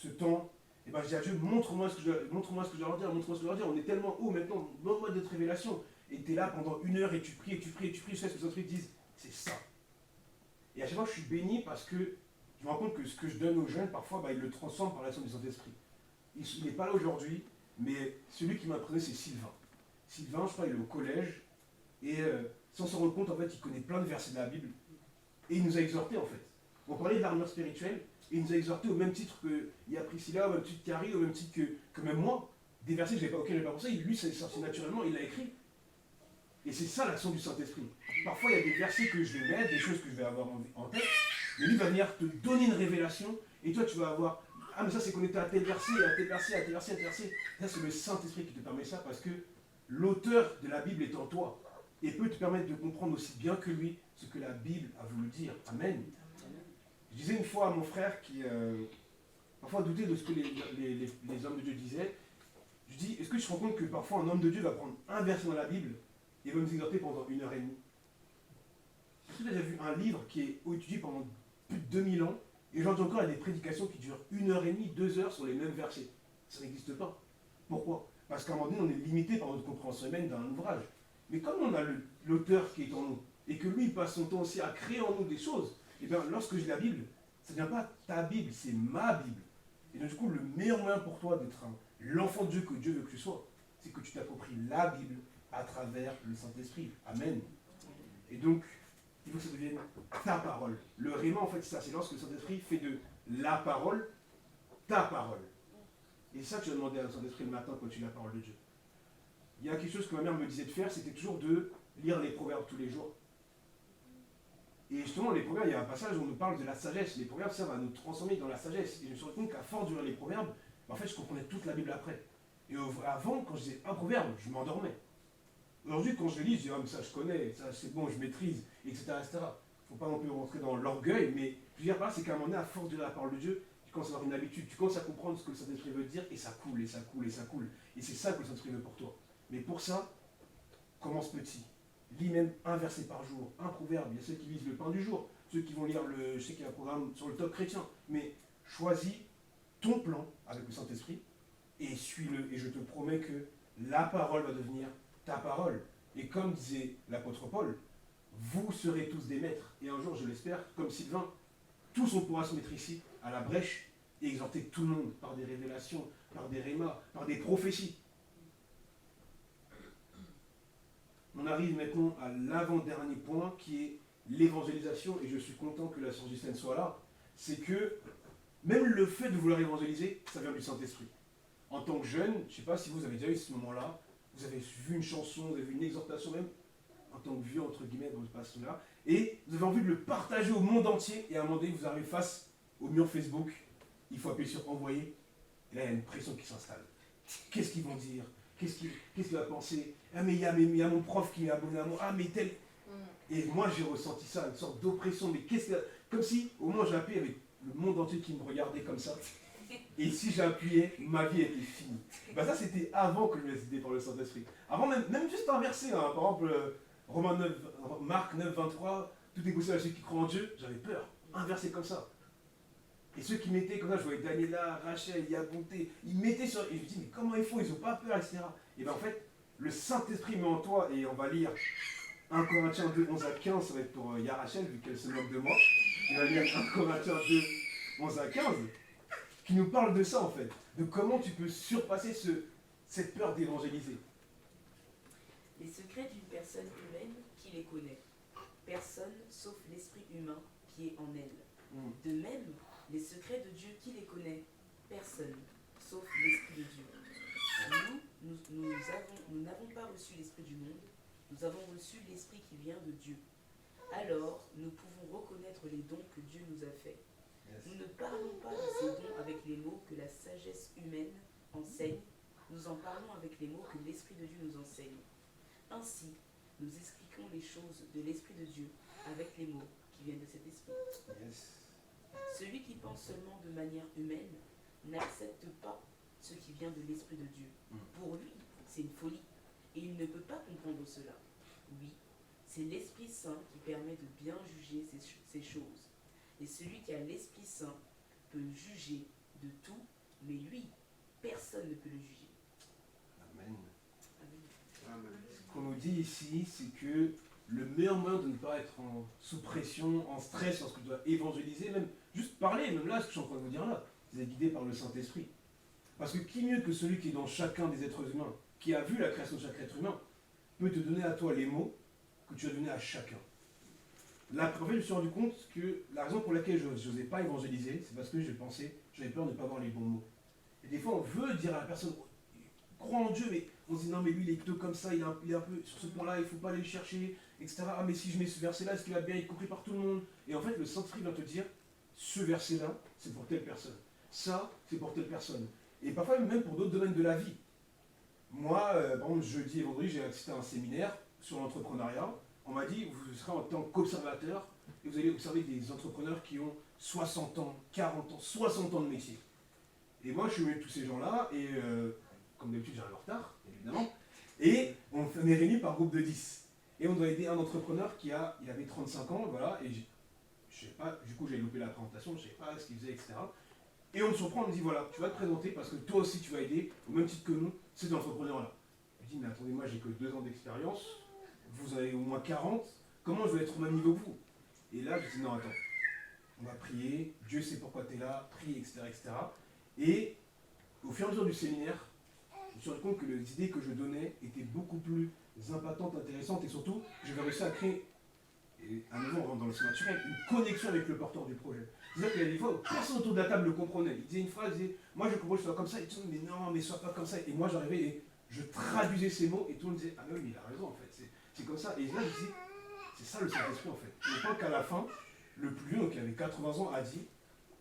ce temps, et ben je dis à Dieu, montre-moi ce que je dois leur dire, montre-moi ce que je dois leur dire. On est tellement haut maintenant, donne-moi d'autres révélations. Et tu es là pendant 1 heure et tu pries, et tu pries, et tu pries, jusqu'à ce que les autres te disent, c'est ça. Et à chaque fois, je suis béni parce que je me rends compte que ce que je donne aux jeunes, parfois, bah, ils le transforment par l'action du Saint-Esprit. Il n'est pas là aujourd'hui, mais celui qui m'a appris, c'est Sylvain. Sylvain, je crois, il est au collège, et sans se rendre compte, en fait, il connaît plein de versets de la Bible, et il nous a exhortés, en fait. On parlait de l'armure spirituelle, et il nous a exhortés au même titre qu'il y a Priscilla, au même titre qu'Harry, au même titre que même moi. Des versets auxquels je n'avais pas pensé, lui, c'est sorti naturellement, il l'a écrit. Et c'est ça l'action du Saint-Esprit. Parfois, il y a des versets que je vais mettre, des choses que je vais avoir en tête, mais lui va venir te donner une révélation, et toi, tu vas avoir, ah, mais ça, c'est connecté à tel verset, à tel verset, à tel verset, à tel verset. Ça, c'est le Saint-Esprit qui te permet ça, parce que l'auteur de la Bible est en toi, et peut te permettre de comprendre aussi bien que lui ce que la Bible a voulu dire. Amen. Je disais une fois à mon frère qui parfois doutait de ce que les hommes de Dieu disaient, je dis, est-ce que tu te rends compte que parfois un homme de Dieu va prendre un verset dans la Bible et va nous exhorter pendant 1 heure et demie? Est-ce que tu as déjà vu un livre qui est étudié pendant plus de 2000 ans et aujourd'hui encore il y a des prédications qui durent 1 heure et demie, 2 heures sur les mêmes versets? Ça n'existe pas. Pourquoi? Parce qu'à un moment donné, on est limité par notre compréhension humaine d'un ouvrage. Mais comme on a l'auteur qui est en nous, et que lui, il passe son temps aussi à créer en nous des choses, et bien lorsque j'ai la Bible, ça ne vient pas ta Bible, c'est ma Bible. Et donc du coup, le meilleur moyen pour toi d'être l'enfant de Dieu que Dieu veut que tu sois, c'est que tu t'appropries la Bible à travers le Saint-Esprit. Amen. Et donc, il faut que ça devienne ta parole. Le réma, en fait, c'est ça, c'est lorsque le Saint-Esprit fait de la parole ta parole. Et ça, tu as demandé à Saint-Esprit le matin quand tu lis la parole de Dieu. Il y a quelque chose que ma mère me disait de faire, c'était toujours de lire les proverbes tous les jours. Et justement, les proverbes, il y a un passage où on nous parle de la sagesse. Les proverbes, ça va nous transformer dans la sagesse. Et je me suis rendu compte qu'à force de lire les proverbes, en fait, je comprenais toute la Bible après. Et avant, quand je disais un proverbe, je m'endormais. Aujourd'hui, quand je le lis, je dis, ah, mais ça, je connais, ça, c'est bon, je maîtrise, etc. Il ne faut pas non plus rentrer dans l'orgueil, mais je veux dire par là, c'est qu'à un moment donné, à force de lire la parole de Dieu, tu commences à avoir une habitude, tu commences à comprendre ce que le Saint-Esprit veut dire, et ça coule, et ça coule, et ça coule. Et c'est ça que le Saint-Esprit veut pour toi. Mais pour ça, commence petit. Lis même un verset par jour, un proverbe. Il y a ceux qui lisent le pain du jour, ceux qui vont lire je sais qu'il y a un programme sur le top chrétien. Mais choisis ton plan avec le Saint-Esprit et suis-le. Et je te promets que la parole va devenir ta parole. Et comme disait l'apôtre Paul, vous serez tous des maîtres. Et un jour, je l'espère, comme Sylvain, tous on pourra se mettre ici, à la brèche, et exhorter tout le monde par des révélations, par des rémas, par des prophéties. On arrive maintenant à l'avant-dernier point qui est l'évangélisation, et je suis content que la sœur Justine soit là. C'est que même le fait de vouloir évangéliser, ça vient du Saint-Esprit. En tant que jeune, je ne sais pas si vous avez déjà eu ce moment-là, vous avez vu une chanson, vous avez vu une exhortation même, en tant que vieux, entre guillemets, dans ce passage-là, et vous avez envie de le partager au monde entier, et à un moment donné, vous arrivez face au mur Facebook, il faut appuyer sur envoyer, et là, il y a une pression qui s'installe. Qu'est-ce qu'ils vont dire? Qu'est-ce qu'il va penser? Ah, mais il y a mon prof qui est abonné à moi. Ah, mais tel. Et moi, j'ai ressenti ça, une sorte d'oppression. Mais comme si, au moment où j'ai appuyé, il y avait le monde entier qui me regardait comme ça. Et si j'appuyais, ma vie était finie. Ben ça, c'était avant que je me laisse guider par le Saint-Esprit. Avant, même juste un verset, hein. Par exemple, Marc 9, 23, tout est possible à ceux qui croient en Dieu. J'avais peur. Un verset comme ça. Et ceux qui mettaient comme ça, je voyais Daniela, Rachel, Yabonté, ils mettaient sur. Et je me dis, mais comment ils font? Ils n'ont pas peur, etc. Et bien en fait, le Saint-Esprit met en toi, et on va lire 1 Corinthiens 2, 11 à 15, ça va être pour Rachel, vu qu'elle se moque de moi. On va lire 1 Corinthiens 2, 11 à 15, qui nous parle de ça en fait, de comment tu peux surpasser cette peur d'évangéliser. Les secrets d'une personne humaine, qui les connaît? Personne sauf l'esprit humain qui est en elle. De même, les secrets de Dieu, qui les connaît? Personne, sauf l'Esprit de Dieu. Nous n'avons pas reçu l'Esprit du monde, nous avons reçu l'Esprit qui vient de Dieu. Alors, nous pouvons reconnaître les dons que Dieu nous a faits. Nous ne parlons pas de ces dons avec les mots que la sagesse humaine enseigne, nous en parlons avec les mots que l'Esprit de Dieu nous enseigne. Ainsi, nous expliquons les choses de l'Esprit de Dieu avec les mots qui viennent de cet Esprit. Celui qui pense seulement de manière humaine n'accepte pas ce qui vient de l'Esprit de Dieu. Pour lui, c'est une folie, et il ne peut pas comprendre cela. Oui, c'est l'Esprit Saint qui permet de bien juger ces choses. Et celui qui a l'Esprit Saint peut juger de tout mais lui, personne ne peut le juger. Amen. Amen. Amen. Ce qu'on nous dit ici, c'est que le meilleur moyen de ne pas être sous pression, en stress lorsque tu dois évangéliser, même juste parler, même là, ce que je suis en train de vous dire là, c'est guidé par le Saint-Esprit. Parce que qui mieux que celui qui est dans chacun des êtres humains, qui a vu la création de chaque être humain, peut te donner à toi les mots que tu as donnés à chacun. Là, en fait, je me suis rendu compte que la raison pour laquelle je n'osais pas évangéliser, c'est parce que j'avais peur de ne pas avoir les bons mots. Et des fois, on veut dire à la personne, crois en Dieu, mais on se dit, non, mais lui, il est plutôt comme ça, il est un peu sur ce point-là, il ne faut pas aller le chercher, etc. Ah, mais si je mets ce verset-là, est-ce qu'il va bien être compris par tout le monde? Et en fait, le Saint-Esprit va te dire, ce verset-là, c'est pour telle personne. Ça, c'est pour telle personne. Et parfois, même pour d'autres domaines de la vie. Moi, par exemple, jeudi et vendredi, j'ai assisté à un séminaire sur l'entrepreneuriat. On m'a dit, vous serez en tant qu'observateur, et vous allez observer des entrepreneurs qui ont 60 ans, 40 ans, 60 ans de métier. Et moi, je suis venu avec tous ces gens-là, et comme d'habitude, j'arrive en retard, évidemment. Et on est réunis par groupe de 10. Et on doit aider un entrepreneur il avait 35 ans, voilà, et je sais pas, du coup, j'ai loupé la présentation, je ne savais pas ce qu'il faisait, etc. Et on me surprend, on me dit, voilà, tu vas te présenter parce que toi aussi, tu vas aider, au même titre que nous, ces entrepreneurs-là. Je dis, mais attendez, moi, j'ai que 2 ans d'expérience, vous avez au moins 40, comment je vais être au même niveau que vous? Et là, je dis, non, attends, on va prier, Dieu sait pourquoi tu es là, prie, etc., etc. Et au fur et à mesure du séminaire, je me suis rendu compte que les idées que je donnais étaient beaucoup plus impactantes, intéressantes, et surtout, j'avais réussi à créer, et à nouveau on rentre dans le naturel, une connexion avec le porteur du projet. C'est-à-dire qu'il y a des fois où personne autour de la table le comprenait. Il disait une phrase, il disait, moi je comprends que je sois comme ça, et tout le monde disait, mais non, mais sois pas comme ça. Et moi j'arrivais et je traduisais ces mots, et tout le monde disait, ah mais oui, mais il a raison en fait, c'est comme ça. Et là je dis, c'est ça le Saint-Esprit en fait. Je pense qu'à la fin, le plus vieux, qui avait 80 ans, a dit,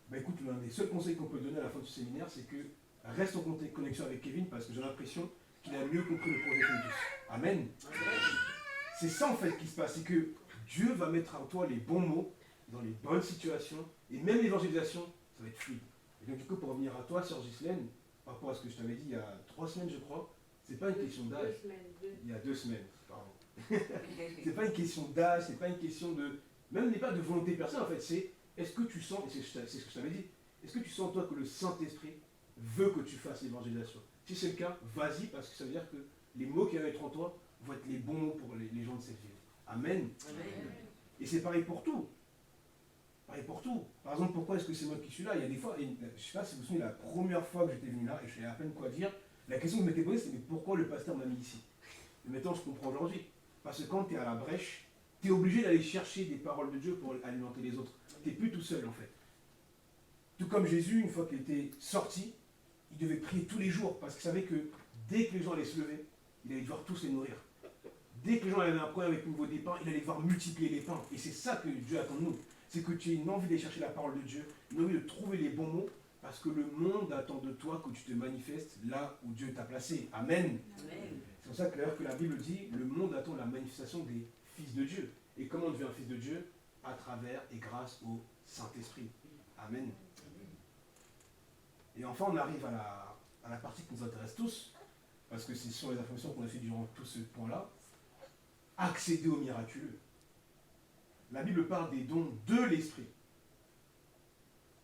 bah écoute, l'un des seuls conseils qu'on peut donner à la fin du séminaire, c'est que reste en connexion avec Kevin, parce que j'ai l'impression qu'il a mieux compris le projet que nous tous. Amen. C'est ça en fait qui se passe, c'est que Dieu va mettre en toi les bons mots, dans les bonnes situations, et même l'évangélisation, ça va être fluide. Et donc du coup, pour revenir à toi, Sœur Ghislaine, par rapport à ce que je t'avais dit il y a 3 semaines, je crois, c'est pas une question d'âge. Il y a 2 semaines, pardon. C'est pas une question d'âge, c'est pas une question de... Même n'est pas de volonté personnelle, en fait, c'est est-ce que tu sens, et c'est ce que je t'avais dit, est-ce que tu sens toi que le Saint-Esprit veut que tu fasses l'évangélisation? Si c'est le cas, vas-y, parce que ça veut dire que les mots qui vont être en toi vont être les bons mots pour les gens de cette ville. Amen. Amen. Et c'est pareil pour tout. Pareil pour tout. Par exemple, pourquoi est-ce que c'est moi qui suis là? Il y a des fois, et je ne sais pas si vous vous souvenez, la première fois que j'étais venu là, et je savais à peine quoi dire, la question que je m'étais posée, c'est mais pourquoi le pasteur m'a mis ici? Et maintenant, je comprends aujourd'hui. Parce que quand tu es à la brèche, tu es obligé d'aller chercher des paroles de Dieu pour alimenter les autres. Tu n'es plus tout seul, en fait. Tout comme Jésus, une fois qu'il était sorti, il devait prier tous les jours, parce qu'il savait que dès que les gens allaient se lever, il allait devoir tous les nourrir. Dès que les gens avaient un problème avec le niveau des pains, il allait devoir multiplier les pains. Et c'est ça que Dieu attend de nous. C'est que tu aies une envie d'aller chercher la parole de Dieu, une envie de trouver les bons mots, parce que le monde attend de toi que tu te manifestes là où Dieu t'a placé. Amen. Amen. C'est pour ça que d'ailleurs que la Bible dit, le monde attend la manifestation des fils de Dieu. Et comment on devient un fils de Dieu? À travers et grâce au Saint-Esprit. Amen. Et enfin, on arrive à la partie qui nous intéresse tous, parce que ce sont les informations qu'on a fait durant tout ce point-là. Accéder au miraculeux. La Bible parle des dons de l'Esprit.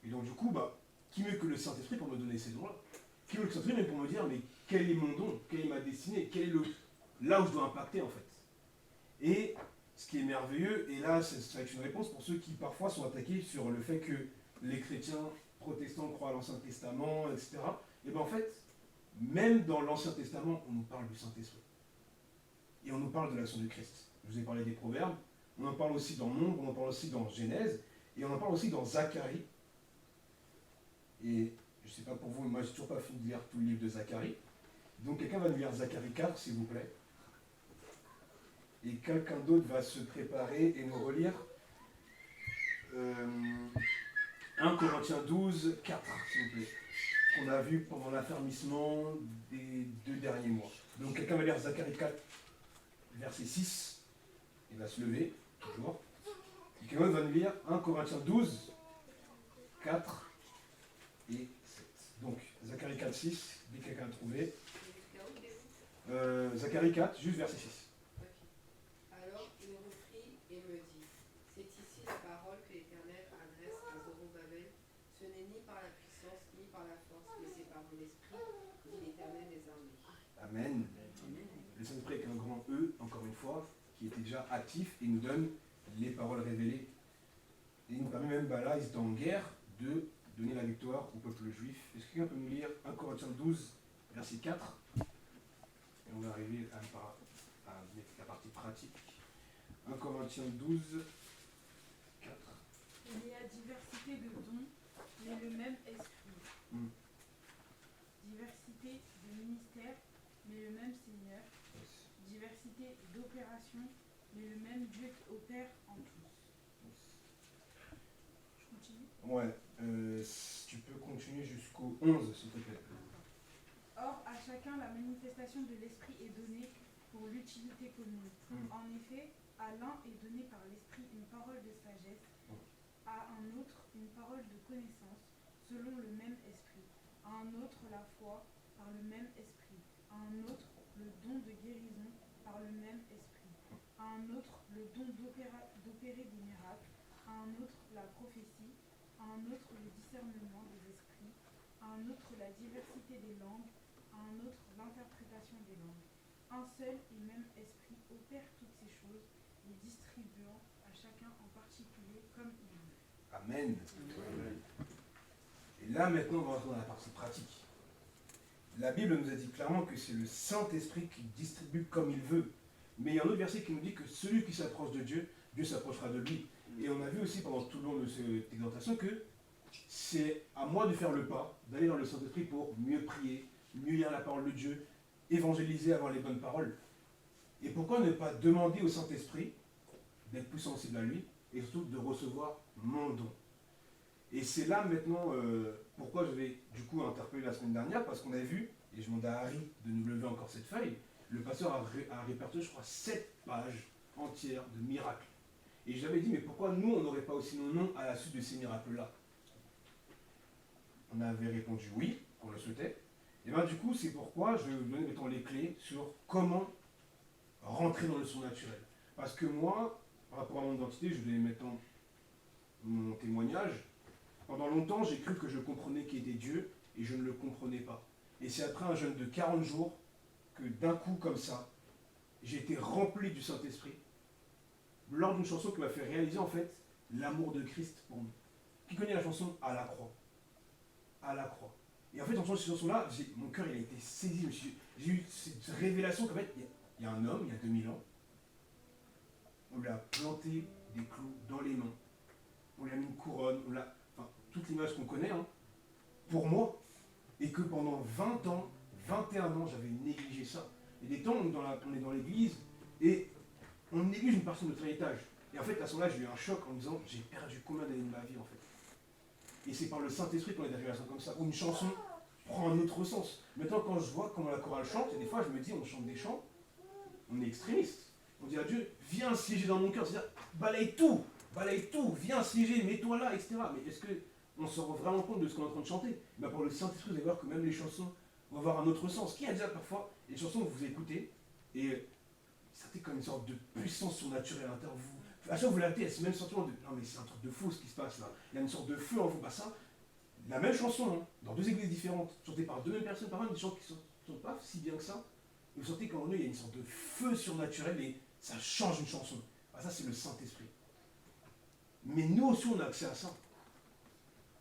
Et donc du coup, qui mieux que le Saint-Esprit pour me donner ces dons-là? Qui mieux que le Saint-Esprit même pour me dire, mais quel est mon don? Quelle est ma destinée? Quel est là où je dois impacter en fait? Et ce qui est merveilleux, et là ça va être une réponse pour ceux qui parfois sont attaqués sur le fait que les chrétiens protestants croient à l'Ancien Testament, etc. Et bien en fait, même dans l'Ancien Testament, on nous parle du Saint-Esprit. Et on nous parle de l'action du Christ. Je vous ai parlé des Proverbes, on en parle aussi dans Nombre, on en parle aussi dans Genèse, et on en parle aussi dans Zacharie. Et je ne sais pas pour vous, mais moi j'ai toujours pas fini de lire tout le livre de Zacharie. Donc quelqu'un va nous lire Zacharie 4, s'il vous plaît. Et quelqu'un d'autre va se préparer et nous relire 1 Corinthiens 12, 4, s'il vous plaît. Qu'on a vu pendant l'affermissement des 2 derniers mois. Donc quelqu'un va lire Zacharie 4, verset 6. Il va se lever, toujours. Et quelqu'un va nous lire 1 Corinthiens 12, 4 et 7. Donc Zacharie 4, 6, dès que quelqu'un a trouvé. Zacharie 4, juste verset 6. Alors il reprit et me dit, c'est ici la parole que l'Éternel adresse à Zorobabel, ce n'est ni par la puissance ni par la force, mais c'est par Amen. Le Saint-Esprit avec un grand E, encore une fois, qui était déjà actif et nous donne les paroles révélées. Et il nous permet même, là, ils étaient en guerre, de donner la victoire au peuple juif. Est-ce que quelqu'un peut nous lire 1 Corinthiens 12, verset 4 ? Et on va arriver à la partie pratique. 1 Corinthiens 12, 4. Il y a diversité de dons, mais le même esprit. Diversité de ministères, mais le même Seigneur. Diversité d'opérations, mais le même Dieu qui opère en tous. Je continue. Ouais, tu peux continuer jusqu'au 11, s'il te plaît. Or, à chacun, la manifestation de l'Esprit est donnée pour l'utilité commune. En effet, à l'un est donné par l'Esprit une parole de sagesse, à un autre une parole de connaissance, selon le même Esprit, à un autre la foi, par le même Esprit, à un autre le don de guérison, par le même Esprit, à un autre le don d'opérer des miracles, à un autre la prophétie, à un autre le discernement des esprits, à un autre la diversité des langues, à un autre l'interprétation des langues. Un seul et même esprit opère toutes ces choses, les distribuant à chacun en particulier comme il veut. Amen. Et là, maintenant, on va rentrer dans la partie pratique. La Bible nous a dit clairement que c'est le Saint-Esprit qui distribue comme il veut. Mais il y a un autre verset qui nous dit que celui qui s'approche de Dieu, Dieu s'approchera de lui. Et on a vu aussi pendant tout le long de cette exhortation que c'est à moi de faire le pas, d'aller dans le Saint-Esprit pour mieux prier, mieux lire la parole de Dieu, évangéliser, avoir les bonnes paroles. Et pourquoi ne pas demander au Saint-Esprit d'être plus sensible à lui et surtout de recevoir mon don. Et c'est là maintenant pourquoi je vais du coup interpeller la semaine dernière, parce qu'on a vu, et je demande à Harry de nous lever encore cette feuille, le pasteur a répertorié, je crois, 7 pages entières de miracles. Et j'avais dit, mais pourquoi nous, on n'aurait pas aussi nos noms à la suite de ces miracles-là? On avait répondu oui, qu'on le souhaitait. Et bien du coup, c'est pourquoi je vais vous donner mettons, les clés sur comment rentrer dans le surnaturel. Parce que moi, par rapport à mon identité, je vais donner maintenant mon témoignage. Pendant longtemps, j'ai cru que je comprenais qui était Dieu, et je ne le comprenais pas. Et c'est après un jeûne de 40 jours que d'un coup, comme ça, j'ai été rempli du Saint-Esprit, lors d'une chanson qui m'a fait réaliser en fait l'amour de Christ pour nous. Qui connaît la chanson « À la croix » ? À la croix. Et en fait, en chantant cette chanson-là, mon cœur il a été saisi. J'ai eu cette révélation qu'en fait, il y a un homme, il y a 2000 ans, on lui a planté des clous dans les mains, on lui a mis une couronne, enfin, toute l'image qu'on connaît, hein, pour moi, et que pendant 20 ans, 21 ans, j'avais négligé ça. Et des temps, on est dans l'église, et on néglige une partie de notre héritage. Et en fait, à ce moment-là, j'ai eu un choc en me disant, j'ai perdu combien d'années de ma vie, en fait. Et c'est par le Saint-Esprit qu'on est arrivé à ça comme ça, où une chanson prend un autre sens. Maintenant, quand je vois comment la chorale chante, et des fois, je me dis, on chante des chants, on est extrémiste. On dit à Dieu, viens siéger dans mon cœur, c'est-à-dire, balaye tout, viens siéger, mets-toi là, etc. Mais est-ce qu'on se rend vraiment compte de ce qu'on est en train de chanter? Ben pour le Saint-Esprit, vous allez voir que même les chansons vont avoir un autre sens. Qui a déjà parfois les chansons que vous écoutez, et c'est comme une sorte de puissance surnaturelle à l'intérieur de vous. À chaque fois que vous l'actez, il y a ce même sentiment de non mais c'est un truc de fou ce qui se passe là. Il y a une sorte de feu en vous. Bah ça, la même chanson, hein, dans deux églises différentes, chantée par deux mêmes personnes, par exemple, des chants qui ne sont pas si bien que ça. Et vous sentez qu'en eux, il y a une sorte de feu surnaturel et ça change une chanson. Bah ça, c'est le Saint-Esprit. Mais nous aussi, on a accès à ça.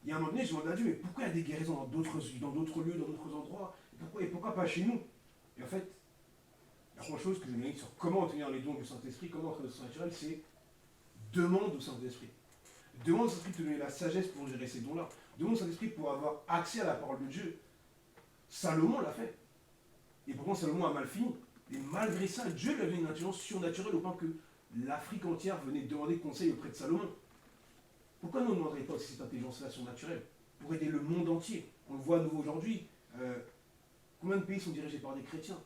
Il y a un moment donné, je demande à Dieu, mais pourquoi il y a des guérisons dans d'autres lieux, dans d'autres endroits, et pourquoi pas chez nous? Et en fait, la première chose que je me dis sur comment obtenir les dons du Saint-Esprit, comment entrer dans le surnaturel, c'est demande au Saint-Esprit. Demande au Saint-Esprit de te donner la sagesse pour gérer ces dons-là. Demande au Saint-Esprit pour avoir accès à la parole de Dieu. Salomon l'a fait. Et pourtant, Salomon a mal fini. Et malgré ça, Dieu lui a donné une intelligence surnaturelle au point que l'Afrique entière venait demander conseil auprès de Salomon. Pourquoi nous ne demanderait pas aussi cette intelligence-là surnaturelle pour aider le monde entier? On le voit à nouveau aujourd'hui. Combien de pays sont dirigés par des chrétiens?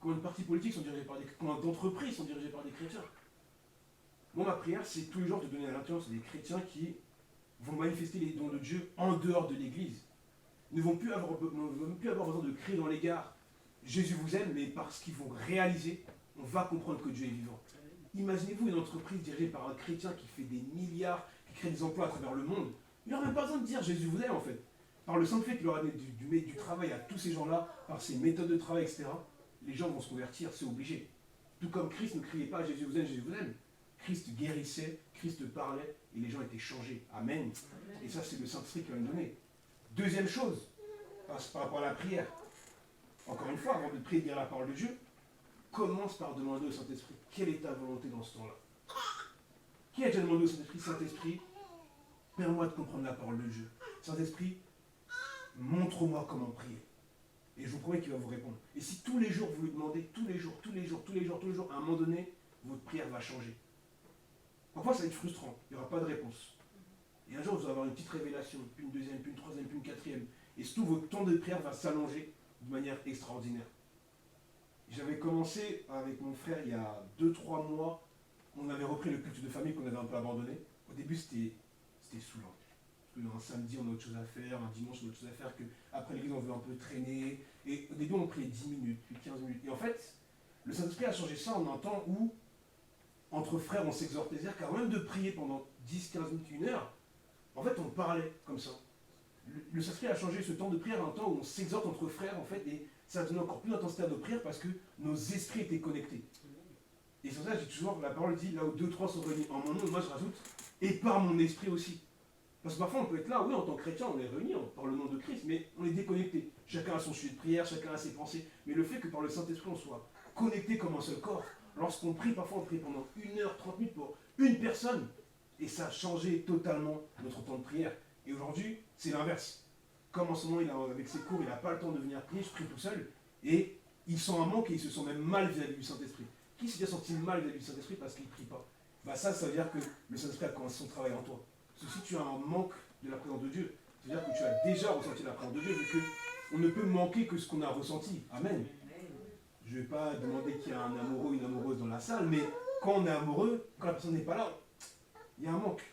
Combien de partis politiques sont dirigés par des chrétiens? Combien d'entreprises sont dirigées par des chrétiens? Moi, ma prière, c'est tous les jours de donner l'intelligence des chrétiens qui vont manifester les dons de Dieu en dehors de l'Église. Nous ne vont plus avoir besoin de crier dans les gares « Jésus vous aime », mais parce qu'ils vont réaliser, on va comprendre que Dieu est vivant. Imaginez-vous une entreprise dirigée par un chrétien qui fait des milliards, qui crée des emplois à travers le monde. Il n'aurait même pas besoin de dire « Jésus vous aime » en fait. Par le simple fait qu'il aura du travail à tous ces gens-là, par ses méthodes de travail, etc., les gens vont se convertir, c'est obligé. Tout comme Christ ne criait pas Jésus vous aime, Jésus vous aime. Christ guérissait, Christ parlait et les gens étaient changés. Amen. Et ça, c'est le Saint-Esprit qui va nous donner. Deuxième chose, par rapport à la prière. Encore une fois, avant de prier et de dire la parole de Dieu, commence par demander au Saint-Esprit quelle est ta volonté dans ce temps-là. Qui a déjà demandé au Saint-Esprit, Saint-Esprit, permets-moi de comprendre la parole de Dieu. Saint-Esprit, montre-moi comment prier. Et je vous promets qu'il va vous répondre. Et si tous les jours vous lui demandez, tous les jours, à un moment donné, votre prière va changer. Parfois ça va être frustrant, il n'y aura pas de réponse. Et un jour vous allez avoir une petite révélation, puis une deuxième, puis une troisième, puis une quatrième. Et surtout votre temps de prière va s'allonger de manière extraordinaire. J'avais commencé avec mon frère il y a 2-3 mois. On avait repris le culte de famille qu'on avait un peu abandonné. Au début c'était saoulant. Un samedi, on a autre chose à faire, un dimanche, on a autre chose à faire, qu'après l'église, on veut un peu traîner. Et au début, on priait 10 minutes, puis 15 minutes. Et en fait, le Saint-Esprit a changé ça en un temps où, entre frères, on s'exhortait. C'est-à-dire qu'avant même de prier pendant 10, 15 minutes, 1 heure, en fait, on parlait comme ça. Le Saint-Esprit a changé ce temps de prière en un temps où on s'exhorte entre frères, en fait, et ça a donné encore plus d'intensité à nos prières parce que nos esprits étaient connectés. Et sur ça, je dis toujours, la parole dit, là où 2-3 sont réunis en mon nom, moi je rajoute, et par mon esprit aussi. Parce que parfois on peut être là, oui, en tant que chrétien, on est réunis par le nom de Christ, mais on est déconnecté. Chacun a son sujet de prière, chacun a ses pensées. Mais le fait que par le Saint-Esprit on soit connecté comme un seul corps, lorsqu'on prie, parfois on prie pendant 1 heure, 30 minutes pour une personne, et ça a changé totalement notre temps de prière. Et aujourd'hui, c'est l'inverse. Comme en ce moment, avec ses cours, il n'a pas le temps de venir prier, je prie tout seul, et ils sont un manque et ils se sentent même mal vis-à-vis du Saint-Esprit. Qui s'est déjà senti mal vis-à-vis du Saint-Esprit parce qu'il ne prie pas? Ça veut dire que le Saint-Esprit a commencé son travail en toi. Parce que si tu as un manque de la présence de Dieu, c'est-à-dire que tu as déjà ressenti la présence de Dieu, vu qu'on ne peut manquer que ce qu'on a ressenti. Amen. Je ne vais pas demander qu'il y a un amoureux ou une amoureuse dans la salle, mais quand on est amoureux, quand la personne n'est pas là, il y a un manque.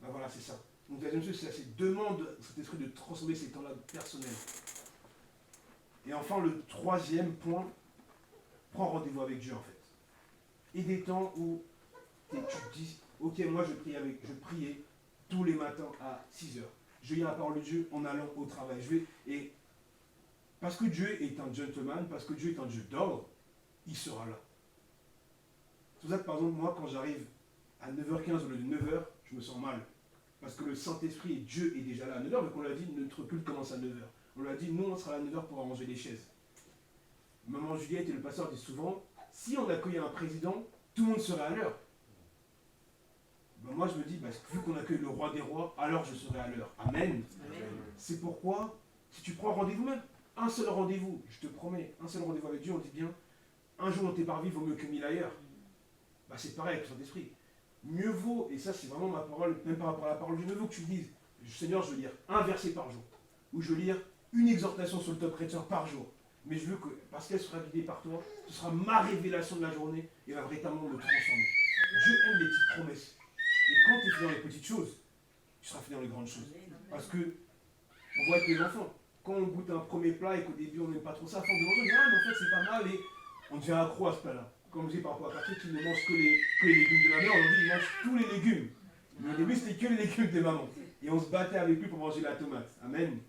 Ben voilà, c'est ça. Donc la deuxième chose, c'est cette demande de cet esprit de transformer ces temps-là personnels. Et enfin, le troisième point, prends rendez-vous avec Dieu en fait. Et des temps où tu te dis, ok, moi je priais tous les matins à 6 heures. Je lis la parole de Dieu en allant au travail. Et parce que Dieu est un gentleman, parce que Dieu est un Dieu d'ordre, il sera là. C'est pour ça que par exemple, moi, quand j'arrive à 9h15 au lieu de 9h, je me sens mal. Parce que le Saint-Esprit et Dieu est déjà là à 9h, mais qu'on l'a dit, notre culte commence à 9h. On l'a dit, nous, on sera à 9h pour arranger les chaises. Maman Juliette et le pasteur disent souvent, si on accueillait un président, tout le monde serait à l'heure. Ben moi je me dis, vu qu'on accueille le roi des rois, alors je serai à l'heure. Amen. Amen. C'est pourquoi, si tu prends rendez-vous même, un seul rendez-vous, je te promets, un seul rendez-vous avec Dieu, on dit bien, un jour dans tes parvis vaut mieux que 1000 ailleurs. C'est pareil avec le Saint-Esprit. Mieux vaut, et ça c'est vraiment ma parole, même par rapport à la parole de Dieu, mieux vaut que tu dises, Seigneur, je veux lire un verset par jour, ou je veux lire une exhortation sur le top chrétien par jour. Mais je veux que, parce qu'elle sera guidée par toi, ce sera ma révélation de la journée et va véritablement me transformer. Dieu aime les petites promesses. Et quand tu es fait dans les petites choses, tu seras fait dans les grandes choses. Parce que, on voit avec les enfants, quand on goûte un premier plat et qu'au début on n'aime pas trop ça, à force de manger, on dit ah mais en fait c'est pas mal et on devient accro à ce plat-là. Comme je dis par rapport à Patrick, il ne mange que les légumes de ma mère, on lui dit il mange tous les légumes. Mais au début c'était que les légumes de maman. Et on se battait avec lui pour manger la tomate. Amen.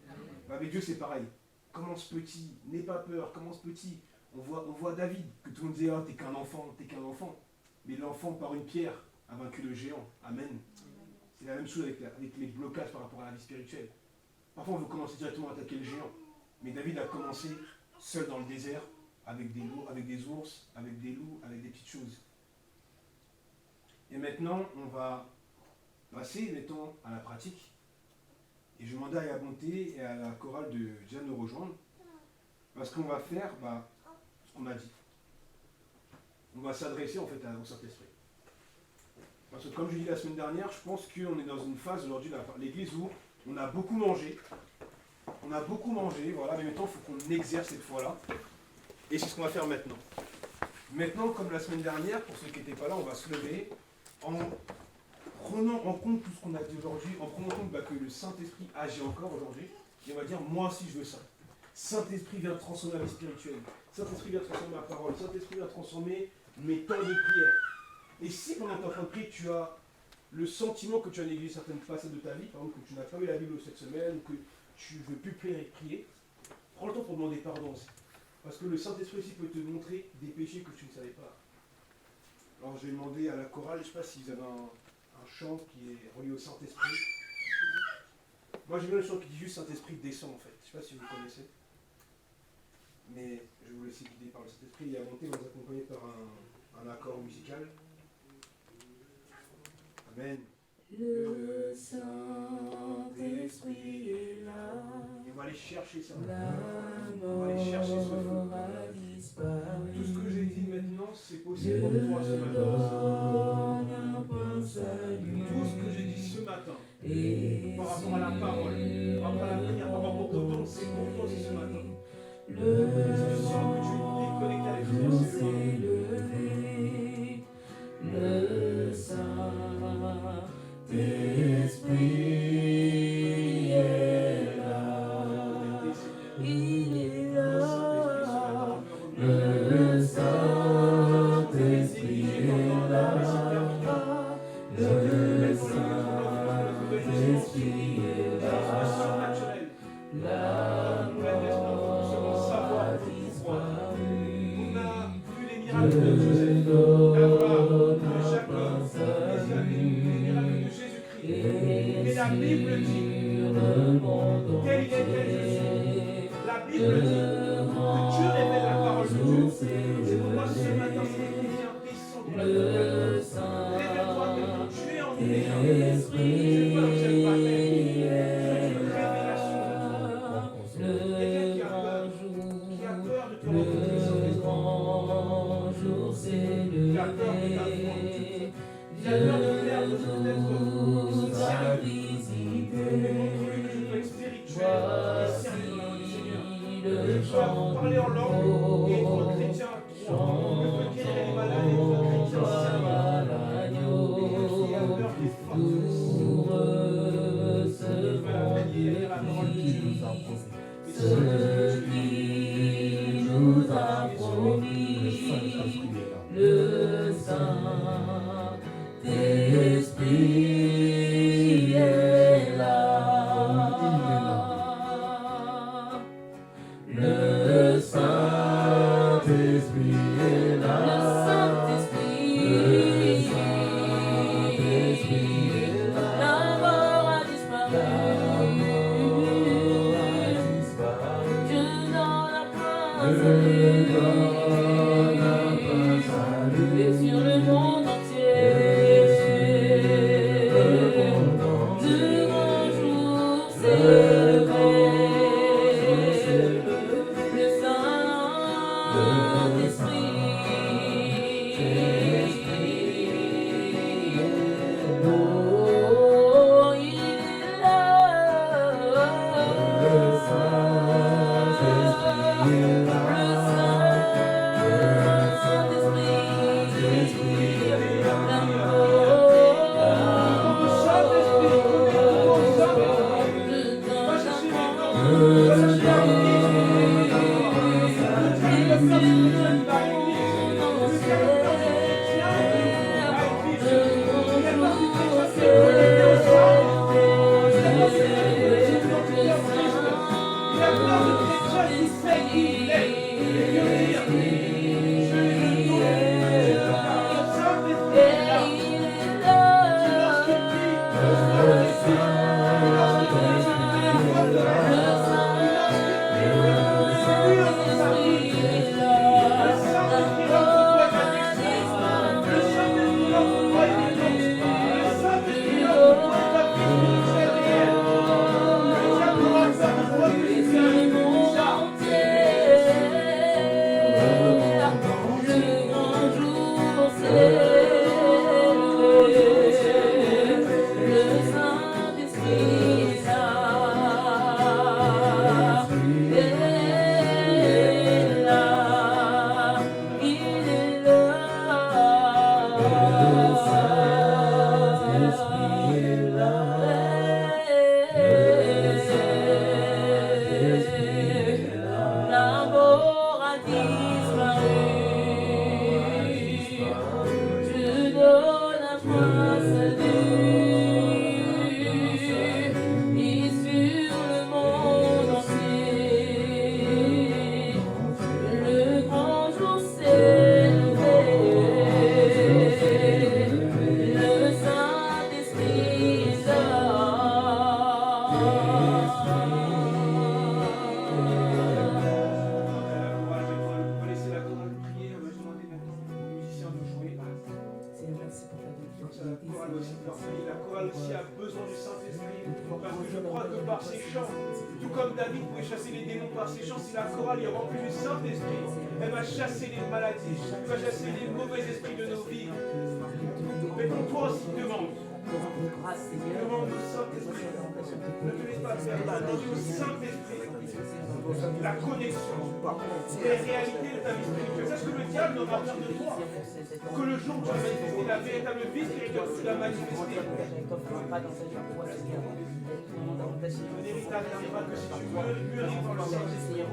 Avec Dieu c'est pareil. Commence petit, n'aie pas peur, commence petit. On voit David, que tout le monde disait ah, t'es qu'un enfant. Mais l'enfant par une pierre a vaincu le géant. Amen. C'est la même chose avec les blocages par rapport à la vie spirituelle. Parfois on veut commencer directement à attaquer le géant. Mais David a commencé seul dans le désert, avec des loups, avec des ours, avec des loups, avec des petites choses. Et maintenant, on va passer, mettons, à la pratique. Et je demande à Yabonté et à la chorale de Diane nous rejoindre. Parce qu'on va faire ce qu'on a dit. On va s'adresser en fait au Saint-Esprit. Parce que comme je l'ai dit la semaine dernière, je pense qu'on est dans une phase aujourd'hui de l'église où on a beaucoup mangé. Voilà, mais maintenant il faut qu'on exerce cette foi-là. Et c'est ce qu'on va faire maintenant. Maintenant, comme la semaine dernière, pour ceux qui n'étaient pas là, on va se lever en prenant en compte tout ce qu'on a dit aujourd'hui, en prenant en compte que le Saint-Esprit agit encore aujourd'hui, et on va dire, moi aussi je veux ça. Saint-Esprit vient transformer la vie spirituelle. Saint-Esprit vient transformer ma parole. Saint-Esprit vient transformer mes temps de prière. Et si pendant ton temps de prière, tu as le sentiment que tu as négligé certaines facettes de ta vie, par exemple que tu n'as pas lu la Bible cette semaine, que tu ne veux plus prier, prends le temps pour demander pardon aussi. Parce que le Saint-Esprit aussi peut te montrer des péchés que tu ne savais pas. Alors j'ai demandé à la chorale, je ne sais pas si vous avez un chant qui est relié au Saint-Esprit. Moi j'ai bien le chant qui dit juste Saint-Esprit descend en fait. Je ne sais pas si vous le connaissez. Mais je vais vous laisser guider par le Saint-Esprit. Et à monter, on va vous accompagner par un accord musical. Amen. Le Saint-Esprit est là. Et on va aller chercher ça. La On va aller chercher ce feu. mort a disparu. Tout ce que j'ai dit maintenant, c'est possible pour toi ce matin. Tout ce que j'ai dit ce matin, par rapport à la parole, par rapport à la prière, par rapport au don, c'est pour toi aussi ce matin. Si tu sens que tu es déconnecté avec Dieu, c'est le Saint-Esprit est là. Il est là. Le Saint-Esprit est là. Le Saint-Esprit est là. La mort a disparu. on a vu les miracles de Joseph, la gloire de Jacob, les miracles de Jésus-Christ. Mais la Bible dit, tel il est, tel je suis. La Bible dit que Dieu révèle la parole de Dieu. C'est pourquoi ce matin, c'est chrétien, descend de la gloire. Révèle-toi que tu es en lui déjà. Tu ne peux pas faire. C'est une révélation de toi. Quelqu'un qui a peur de te rencontrer sans Christ. Qui a peur de ta foi. Qui a peur de perdre peut-être son sérieux. Mais montre-lui que je dois être spirituel et sérieux dans le Seigneur. Je dois parler en langue et être chrétien droit. Je peux guérir les malades et être chrétien sérieux. Et qui a peur des forces. Je vais la prière et la parole de Dieu nous a promis. Et ce qui nous a promis, le Saint-Esprit est là. Le Saint-Esprit est là. Le Saint-Esprit est là. La mort a disparu. Dieu dans la place. Et sur le monde entier, de grands jours s'élèvent, le Saint-Esprit, oh, il est là, le Saint-Esprit est là. Le Saint-Esprit est là. chorale aussi de leur pays. La chorale aussi a besoin du Saint-Esprit. Parce que je crois que par ces chants, tout comme David pouvait chasser les démons par ses chants, si la chorale est remplie du Saint-Esprit, elle va chasser les maladies, elle va chasser les mauvais esprits de nos vies. Mais pour toi aussi, demande. Demande au Saint-Esprit. Ne te laisse pas faire. Demande au Saint-Esprit la connexion, les réalités de ta vie spirituelle. C'est ce que le diable n'aura peur de toi. Que le jour où tu as manifesté la véritable vie spirituelle, tu l'as manifestée. Ton héritage n'arrivera que si tu mûris par le Saint-Esprit.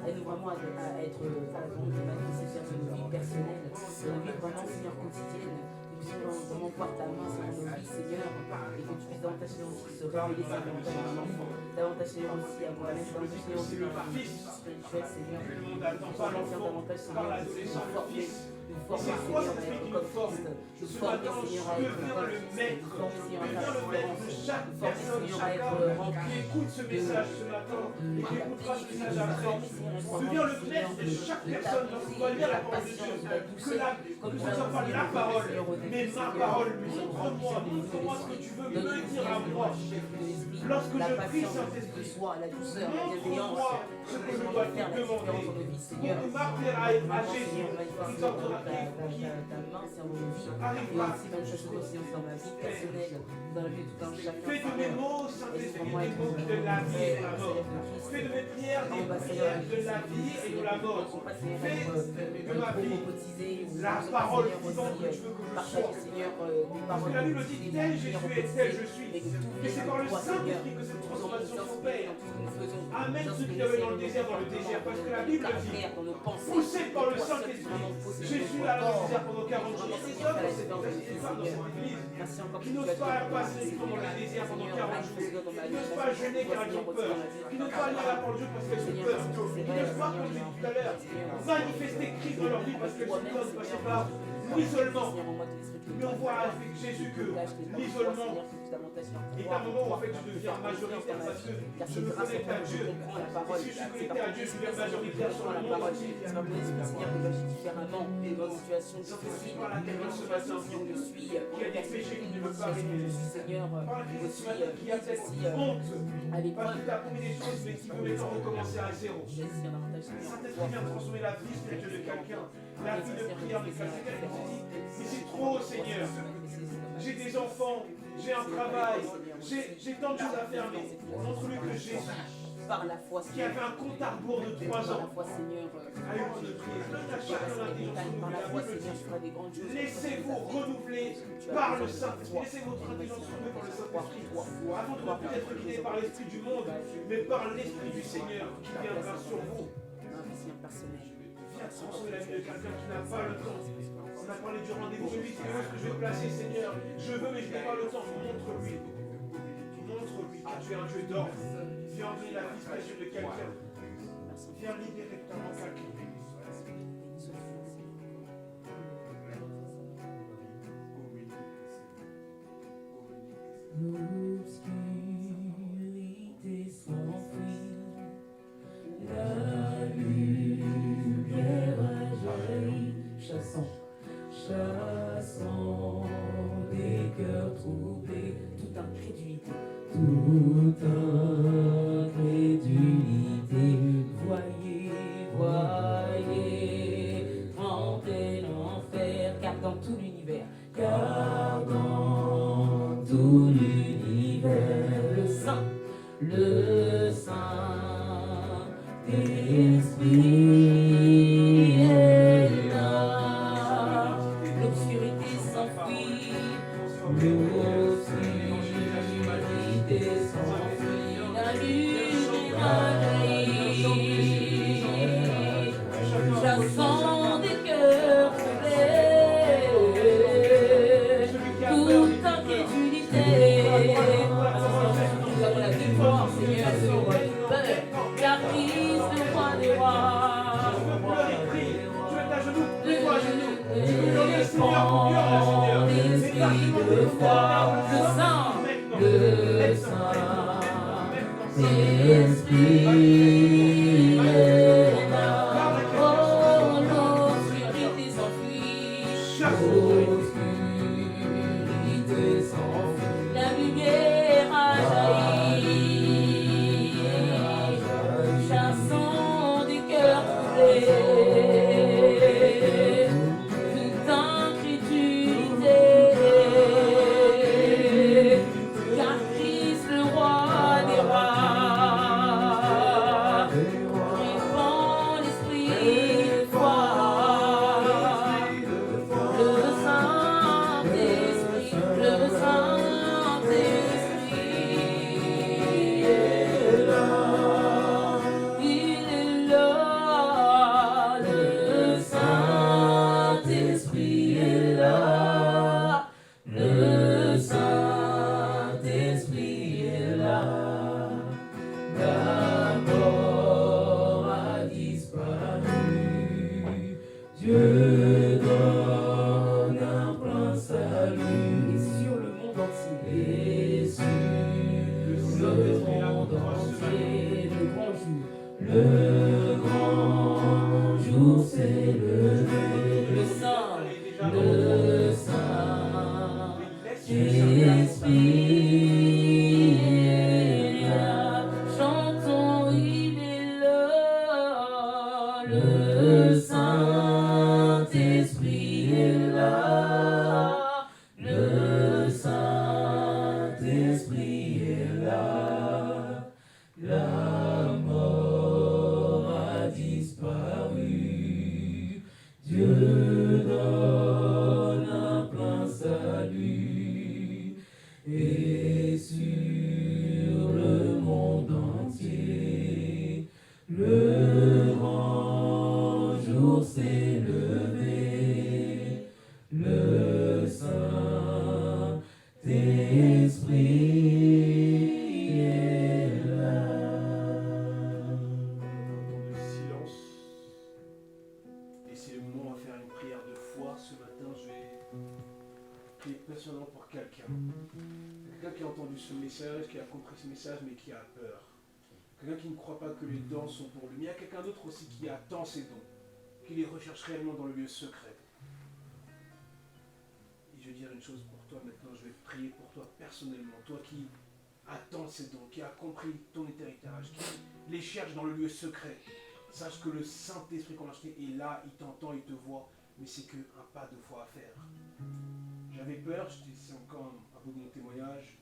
Aide-nous vraiment à être manifestés de nos vies personnelles, de nos vies vraiment, Seigneur, quotidiennes. Que tu puisses vraiment voir ta main sur nos vies, Seigneur, et que tu puisses davantage, Seigneur, aussi se révéler, davantage à un enfant, davantage, Seigneur, aussi à moi-même, davantage, Seigneur, aussi dans la vie spirituelle, Seigneur. Le monde attend pas l'enfant par l'adolescent, le fils. C'est quoi cet esprit qui nous forme? Ce matin, deviens le maître. Deviens le maître de chaque personne, chacun qui écoute ce message ce matin et qui écoutera ce message après. Deviens le maître de chaque personne lorsqu'on va lire la parole de Dieu. Que ce ne soit pas la parole, mais ma parole. Montre-moi ce que tu veux me dire à moi. Lorsque je prie, Saint-Esprit, montre-moi ce que je dois te demander. Pour m'appeler à Jésus, qui t'entendra. Ta main, c'est en vie. Et aussi manifester aussi dans ma vie personnelle, dans la vie de tout un chacun. Fais de mes mots, Saint-Esprit, des mots qui donnent la vie et la mort. Fais de mes prières des prières de la vie et de la mort. Fais de ma vie la parole vivante que tu veux que je sois. Parce que la Bible dit tel Jésus est, tel je suis. Et c'est par le Saint-Esprit que cette transformation s'opère. Amène ceux qui avaient dans le désert, parce que la Bible dit, poussé par le Saint-Esprit, Jésus a dans le désert pendant 40 jours. Il y a des hommes dans cette église qui n'osent pas passer pendant le désert pendant 40 jours, qui n'osent pas jeûner car ils ont peur, qui n'osent pas aller à la parole de Dieu parce qu'elles ont peur, qui n'osent pas, comme je l'ai dit tout à l'heure, manifester Christ dans leur vie parce qu'elles sont peur de passer par l'isolement. Mais on voit avec Jésus que l'isolement est un moment où en fait je deviens majoritaire parce que je me connecte à Dieu. Si je suis connecté à Dieu, je deviens majoritaire sur le monde entier. Différemment dans une situation difficile, dans une situation où je suis qui a des péchés qui ne veut pas révéler. Seigneur, aussi qui a cette honte parce qu'il t'a promis des choses mais qui veut maintenant recommencer à zéro. Saint-Esprit vient transformer la vie spirituelle de quelqu'un, la vie de prière de quelqu'un qui se dit mais c'est trop Seigneur, j'ai des enfants, j'ai un travail, j'ai tant de choses à faire, mais montre-lui que Jésus par la foi, qui avait un compte à rebours de 3 ans, a eu le de prier. Donne à chacun l'intelligence. Laissez-vous renouveler par le Saint-Esprit. Laissez votre intelligence renouvelée par le Saint-Esprit. Avant de ne plus être guidé par l'Esprit du monde, mais par l'Esprit du Seigneur qui viendra sur vous. Viens transformer la vie de quelqu'un qui n'a pas le temps. On a parlé du rendez-vous. Celui qui veut ce que je vais placer, Seigneur. Je veux, mais je n'ai pas le temps. Montre-lui. Montre-lui que tu es un Dieu d'or. Viens donner la vie spirituelle de quelqu'un. Viens libérer totalement quelqu'un. L'obscurité s'enfuit, la lumière jaillit, chassant des cœurs troublés, toute incrédulité, voyez, tremper l'enfer, car dans tout l'univers, le Saint-Esprit est là, l'obscurité s'enfuit, la lumière jaillit, chassant des cœurs troublés, toute incrédulité. Nous avons la victoire, Seigneur, sur peur, car Christ, le roi des rois, toute incrédulité, car Christ le roi des rois répand l'esprit de foi. Le Saint-Esprit est là. Il est là, le Saint-Esprit est là. Le Saint-Esprit est là. La mort a disparu. Dieu donne un plein salut. Et sur le monde entier, Et sur le monde entier, le grand jour, le grand jour s'est levé. le Saint, Le Saint-Esprit est là. Chantons, il est là. Le Saint-Esprit est là. Le Saint-Esprit est là. La mort a disparu. Dieu donne un plein salut. Et sur le monde entier, le grand jour s'est levé. Le Saint-Esprit est là. De silence. Et c'est le moment où on va faire une prière de foi. Ce matin, je vais prier personnellement pour quelqu'un. Quelqu'un qui a entendu ce message, qui a compris ce message, mais qui a peur. Quelqu'un qui ne croit pas que les dons sont pour lui. Mais il y a quelqu'un d'autre aussi qui attend ses dons, qui les recherche réellement dans le lieu secret. Et je vais dire une chose pour toi maintenant, je vais prier pour toi personnellement. Toi qui attends ces dons, qui a compris ton héritage, qui les cherche dans le lieu secret. Sache que le Saint-Esprit qu'on a acheté est là, il t'entend, il te voit, mais c'est qu'un pas de foi à faire. J'avais peur, c'est encore un bout de mon témoignage,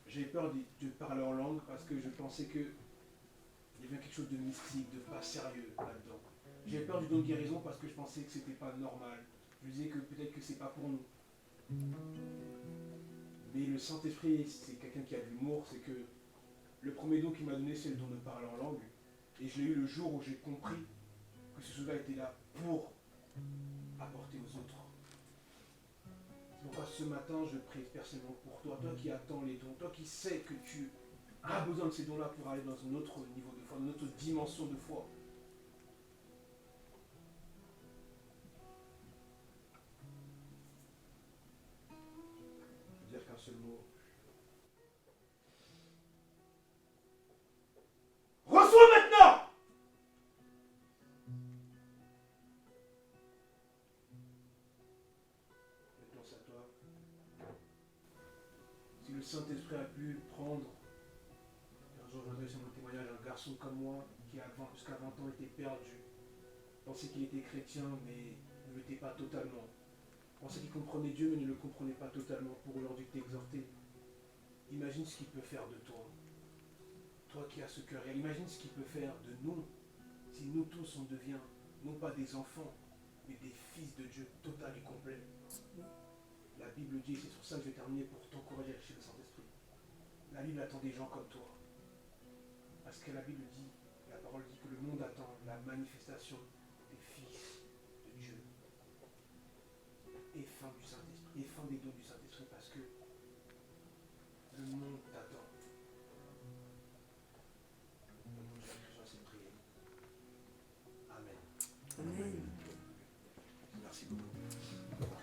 j'avais peur de parler en langue parce que je pensais qu'il y avait quelque chose de mystique, de pas sérieux là-dedans. J'avais peur du don de guérison parce que je pensais que c'était pas normal. Je me disais que peut-être que c'est pas pour nous. Mais le Saint-Esprit, c'est quelqu'un qui a de l'humour, c'est que le premier don qu'il m'a donné, c'est le don de parler en langue. Et je l'ai eu le jour où j'ai compris que ce chose-là était là pour apporter aux autres. C'est pourquoi ce matin, je prie personnellement pour toi, toi qui attends les dons, toi qui sais que tu as besoin de ces dons-là pour aller dans un autre niveau de foi, dans une autre dimension de foi. Je vais dire qu'un seul mot. Reçois maintenant! Maintenant c'est à toi. Si le Saint-Esprit a pu prendre, un jour je voudrais sur mon témoignage, un garçon comme moi qui jusqu'à 20 ans était perdu, pensait qu'il était chrétien mais ne l'était pas totalement. Pensait qu'il comprenait Dieu mais ne le comprenait pas totalement pour aujourd'hui t'exhorter. Imagine ce qu'il peut faire de toi. Toi qui as ce cœur, imagine ce qu'il peut faire de nous, si nous tous on devient, non pas des enfants, mais des fils de Dieu total et complet. La Bible dit, et c'est sur ça que je vais terminer pour t'encourager chez le Saint-Esprit. La Bible attend des gens comme toi. Parce que la Bible dit, la parole dit que le monde attend la manifestation des fils de Dieu. Et fin du Saint-Esprit, et fin des dons du